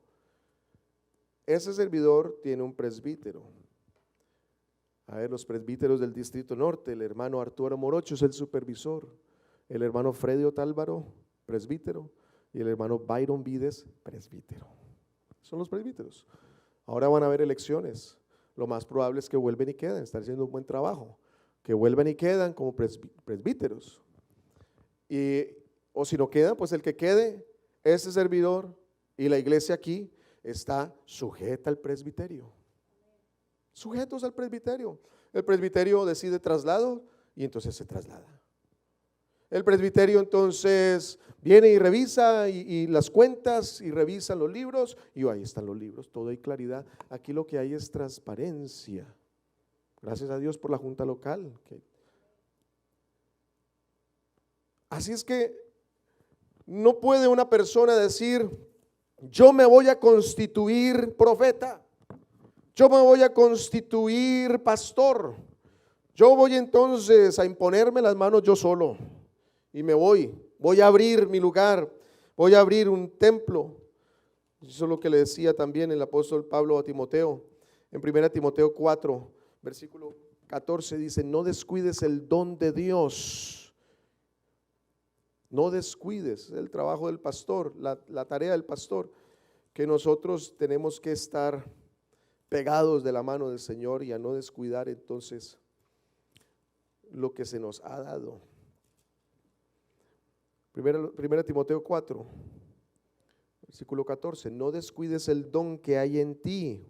Ese servidor tiene un presbítero. A ver, los presbíteros del Distrito Norte: el hermano Arturo Morocho es el supervisor, el hermano Freddy Otálvaro, presbítero, y el hermano Byron Vides, presbítero. Son los presbíteros. Ahora van a haber elecciones. Lo más probable es que vuelven y queden, están haciendo un buen trabajo, que vuelvan y quedan como presbíteros. O si no quedan, pues el que quede, ese servidor y la iglesia aquí está sujeta al presbiterio. Sujetos al presbiterio. El presbiterio decide traslado y entonces se traslada. El presbiterio entonces viene y revisa y las cuentas y revisa los libros, y ahí están los libros, todo hay claridad. Aquí lo que hay es transparencia. Gracias a Dios por la junta local. Así es que no puede una persona decir: yo me voy a constituir profeta, yo me voy a constituir pastor, yo voy entonces a imponerme las manos yo solo y me voy a abrir mi lugar, voy a abrir un templo. Eso es lo que le decía también el apóstol Pablo a Timoteo en 1 Timoteo 4, versículo 14, dice: no descuides el don de Dios. No descuides el trabajo del pastor, la tarea del pastor, que nosotros tenemos que estar pegados de la mano del Señor y a no descuidar entonces lo que se nos ha dado. Primera Timoteo 4, versículo 14, no descuides el don que hay en ti,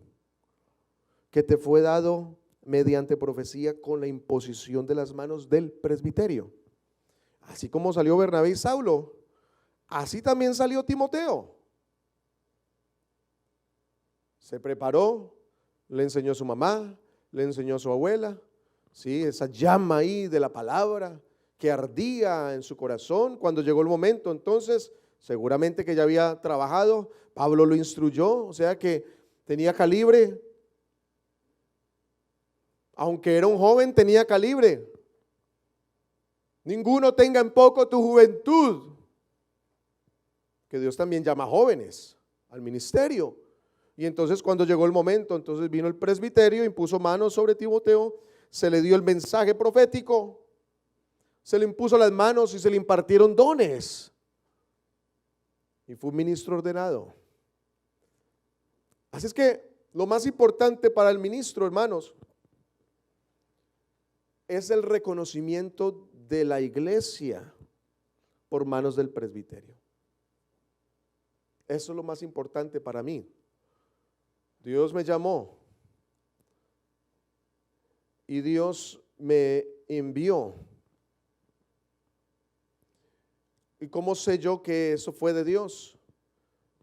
que te fue dado mediante profecía con la imposición de las manos del presbiterio. Así como salió Bernabé y Saulo, así también salió Timoteo. Se preparó, le enseñó a su mamá, le enseñó a su abuela, ¿sí? Esa llama ahí de la palabra que ardía en su corazón. Cuando llegó el momento, entonces, seguramente que ya había trabajado, Pablo lo instruyó, o sea que tenía calibre. Aunque era un joven, tenía calibre. Ninguno tenga en poco tu juventud, que Dios también llama jóvenes al ministerio. Y entonces cuando llegó el momento, entonces vino el presbiterio, impuso manos sobre Timoteo, se le dio el mensaje profético, se le impuso las manos y se le impartieron dones. Y fue un ministro ordenado. Así es que lo más importante para el ministro, hermanos, es el reconocimiento de la iglesia por manos del presbiterio. Eso es lo más importante para mí. Dios me llamó y Dios me envió. ¿Y cómo sé yo que eso fue de Dios?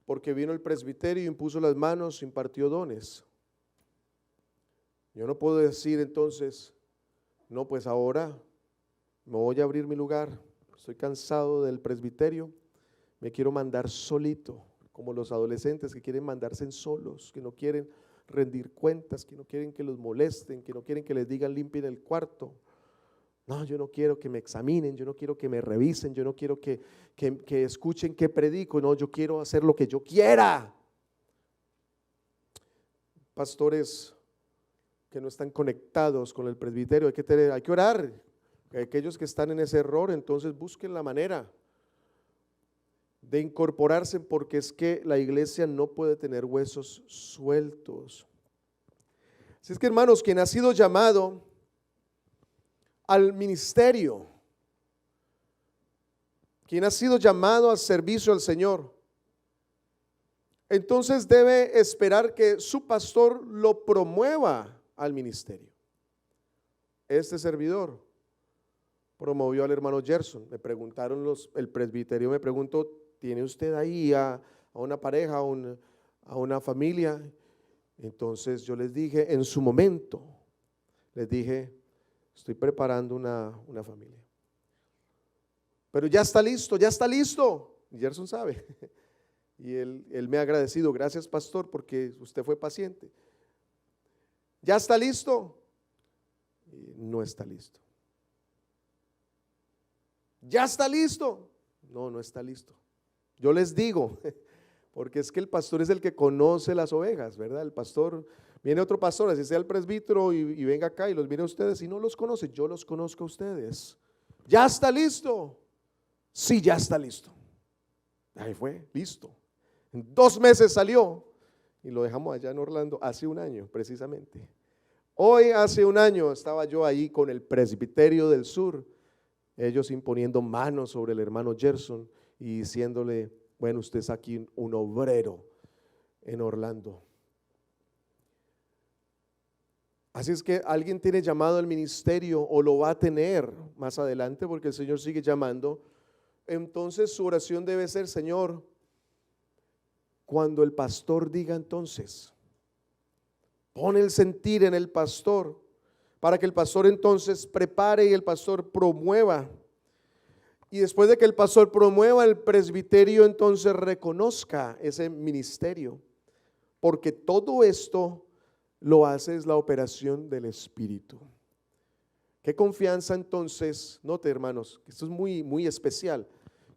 Porque vino el presbiterio, impuso las manos, impartió dones. Yo no puedo decir entonces, no, pues ahora me voy a abrir mi lugar, estoy cansado del presbiterio, me quiero mandar solito, como los adolescentes que quieren mandarse en solos, que no quieren rendir cuentas, que no quieren que los molesten, que no quieren que les digan limpien el cuarto. No, yo no quiero que me examinen, yo no quiero que me revisen, yo no quiero que escuchen qué predico, no, yo quiero hacer lo que yo quiera. Pastores que no están conectados con el presbiterio, hay que orar. Aquellos que están en ese error, entonces busquen la manera de incorporarse, porque es que la iglesia no puede tener huesos sueltos. Así es que, hermanos, quien ha sido llamado al ministerio, quien ha sido llamado al servicio al Señor, entonces debe esperar que su pastor lo promueva al ministerio. Este servidor promovió al hermano Gerson. Me preguntaron el presbiterio, me preguntó, ¿tiene usted ahí a una pareja, a una familia? Entonces yo les dije, en su momento, les dije, estoy preparando una familia. Pero ya está listo, ya está listo. Y Gerson sabe. Y él me ha agradecido, gracias pastor, porque usted fue paciente. ¿Ya está listo? Y no está listo. ¿Ya está listo? No, no está listo. Yo les digo, porque es que el pastor es el que conoce las ovejas, ¿verdad? El pastor, viene otro pastor, así sea el presbítero y venga acá y los mire a ustedes y no los conoce, yo los conozco a ustedes. ¿Ya está listo? Sí, ya está listo. Ahí fue, listo. En 2 meses salió y lo dejamos allá en Orlando hace un año precisamente. Hoy hace un año estaba yo ahí con el presbiterio del sur, ellos imponiendo manos sobre el hermano Gerson y diciéndole, bueno, usted es aquí un obrero en Orlando. Así es que alguien tiene llamado al ministerio o lo va a tener más adelante porque el Señor sigue llamando. Entonces su oración debe ser, Señor, cuando el pastor diga entonces, pon el sentir en el pastor para que el pastor entonces prepare y el pastor promueva. Y después de que el pastor promueva, el presbiterio entonces reconozca ese ministerio, porque todo esto lo hace es la operación del Espíritu. ¿Qué confianza entonces? Note, hermanos, esto es muy, muy especial.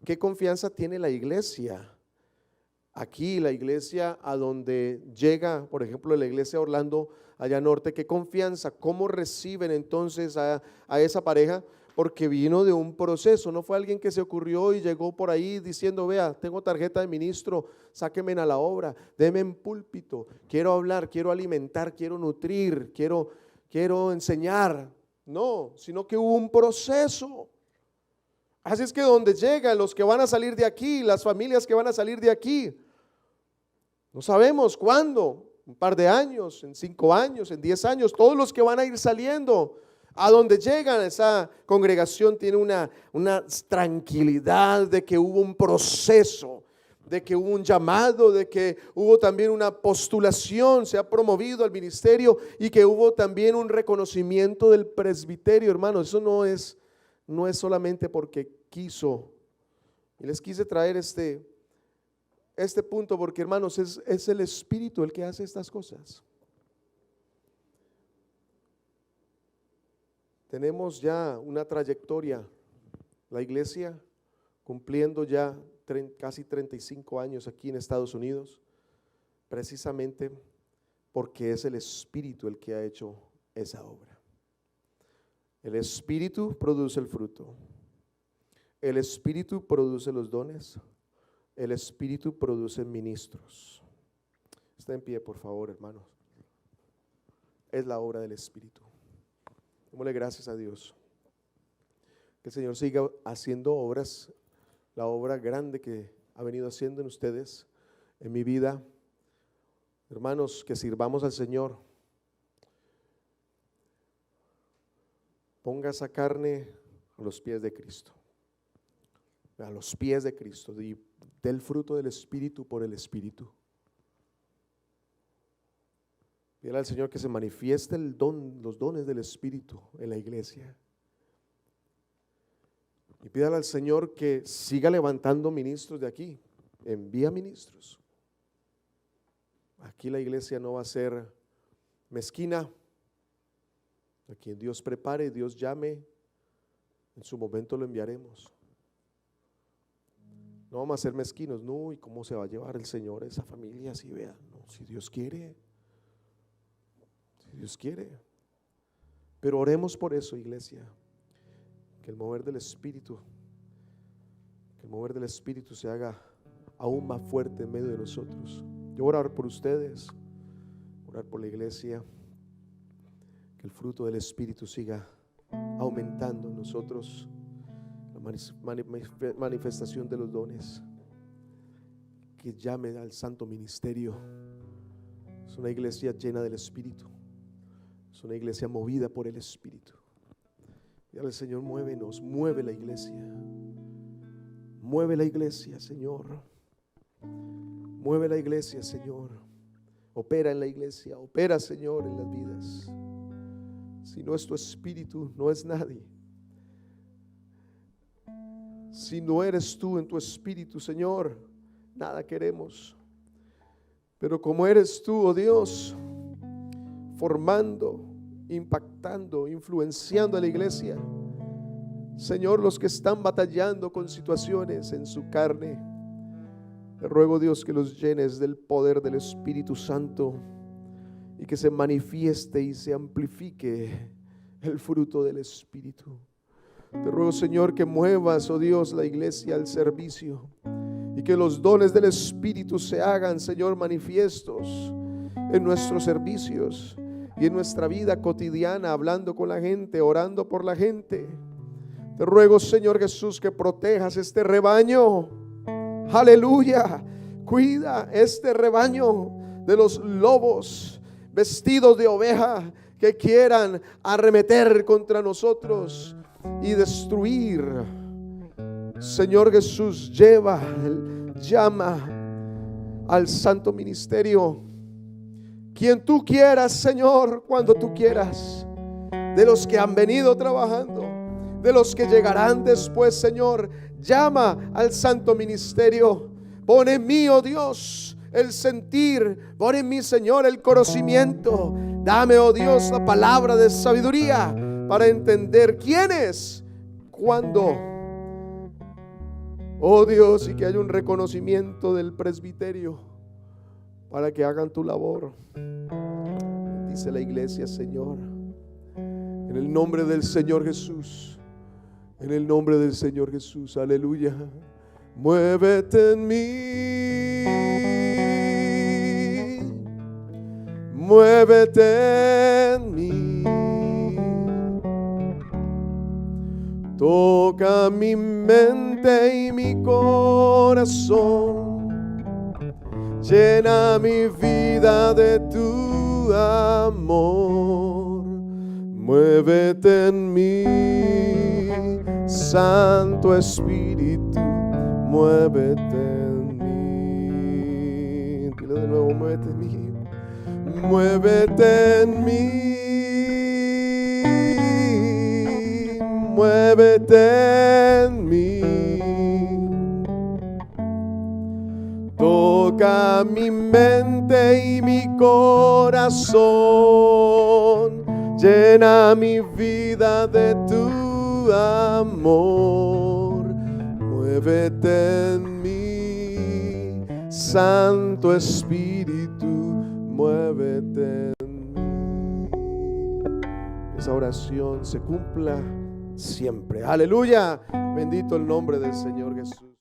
¿Qué confianza tiene la iglesia? Aquí la iglesia a donde llega, por ejemplo, la iglesia de Orlando, allá norte, ¿qué confianza? ¿Cómo reciben entonces a esa pareja? Porque vino de un proceso, no fue alguien que se ocurrió y llegó por ahí diciendo, vea, tengo tarjeta de ministro, sáquenme a la obra, denme en púlpito, quiero hablar, quiero alimentar, quiero nutrir, quiero enseñar. No, sino que hubo un proceso. Así es que donde llegan los que van a salir de aquí, las familias que van a salir de aquí, no sabemos cuándo, un par de años, en 5 años, en 10 años, todos los que van a ir saliendo, a donde llegan, esa congregación tiene una tranquilidad de que hubo un proceso, de que hubo un llamado, de que hubo también una postulación, se ha promovido al ministerio y que hubo también un reconocimiento del presbiterio, hermanos. Eso no es solamente porque quiso. Y les quise traer este punto porque, hermanos, es el Espíritu el que hace estas cosas. Tenemos ya una trayectoria, la iglesia cumpliendo ya casi 35 años aquí en Estados Unidos, precisamente porque es el Espíritu el que ha hecho esa obra. El Espíritu produce el fruto, el Espíritu produce los dones, el Espíritu produce ministros. Está en pie, por favor, hermanos. Es la obra del Espíritu. Démosle gracias a Dios. Que el Señor siga haciendo obras, la obra grande que ha venido haciendo en ustedes, en mi vida. Hermanos, que sirvamos al Señor. Ponga esa carne a los pies de Cristo. A los pies de Cristo. Y del fruto del Espíritu por el Espíritu. Pídale al Señor que se manifieste los dones del Espíritu en la iglesia. Y pídale al Señor que siga levantando ministros de aquí. Envía ministros. Aquí la iglesia no va a ser mezquina. A quien Dios prepare, Dios llame, en su momento lo enviaremos. No vamos a ser mezquinos. No, ¿y cómo se va a llevar el Señor a esa familia? Así vean, no, si Dios quiere. Dios quiere. Pero oremos por eso, iglesia, que el mover del Espíritu se haga aún más fuerte en medio de nosotros. Yo voy a orar por ustedes, orar por la iglesia, que el fruto del Espíritu siga aumentando en nosotros, la manifestación de los dones, que llame al santo ministerio. Es una iglesia llena del Espíritu. Es una iglesia movida por el Espíritu. Y al Señor, muévenos, mueve la iglesia. Mueve la iglesia, Señor. Mueve la iglesia, Señor. Opera en la iglesia, opera, Señor, en las vidas. Si no es tu Espíritu, no es nadie. Si no eres tú en tu Espíritu, Señor, nada queremos. Pero como eres tú, oh Dios, formando, impactando, influenciando a la iglesia, Señor, los que están batallando con situaciones en su carne, te ruego, Dios, que los llenes del poder del Espíritu Santo y que se manifieste y se amplifique el fruto del Espíritu. Te ruego, Señor, que muevas, oh Dios, la iglesia al servicio y que los dones del Espíritu se hagan, Señor, manifiestos en nuestros servicios y en nuestra vida cotidiana, hablando con la gente, orando por la gente. Te ruego, Señor Jesús, que protejas este rebaño. Aleluya. Cuida este rebaño de los lobos vestidos de oveja que quieran arremeter contra nosotros y destruir. Señor Jesús, llama al santo ministerio, quien tú quieras, Señor, cuando tú quieras, de los que han venido trabajando, de los que llegarán después, Señor. Llama al santo ministerio. Pon en mí, oh Dios, el sentir. Pon en mí, Señor, el conocimiento. Dame, oh Dios, la palabra de sabiduría para entender quién es, cuándo. Oh Dios, y que haya un reconocimiento del presbiterio para que hagan tu labor. Dice la iglesia, Señor, en el nombre del Señor Jesús. En el nombre del Señor Jesús, aleluya. Muévete en mí, muévete en mí. Toca mi mente y mi corazón. Llena mi vida de tu amor. Muévete en mí, Santo Espíritu, muévete en mí. Dilo de nuevo, muévete en mí. Muévete en mí. Muévete en mí. Toca mi mente y mi corazón. Llena mi vida de tu amor. Muévete en mí, Santo Espíritu, muévete en mí. Esa oración se cumpla siempre. Aleluya. Bendito el nombre del Señor Jesús.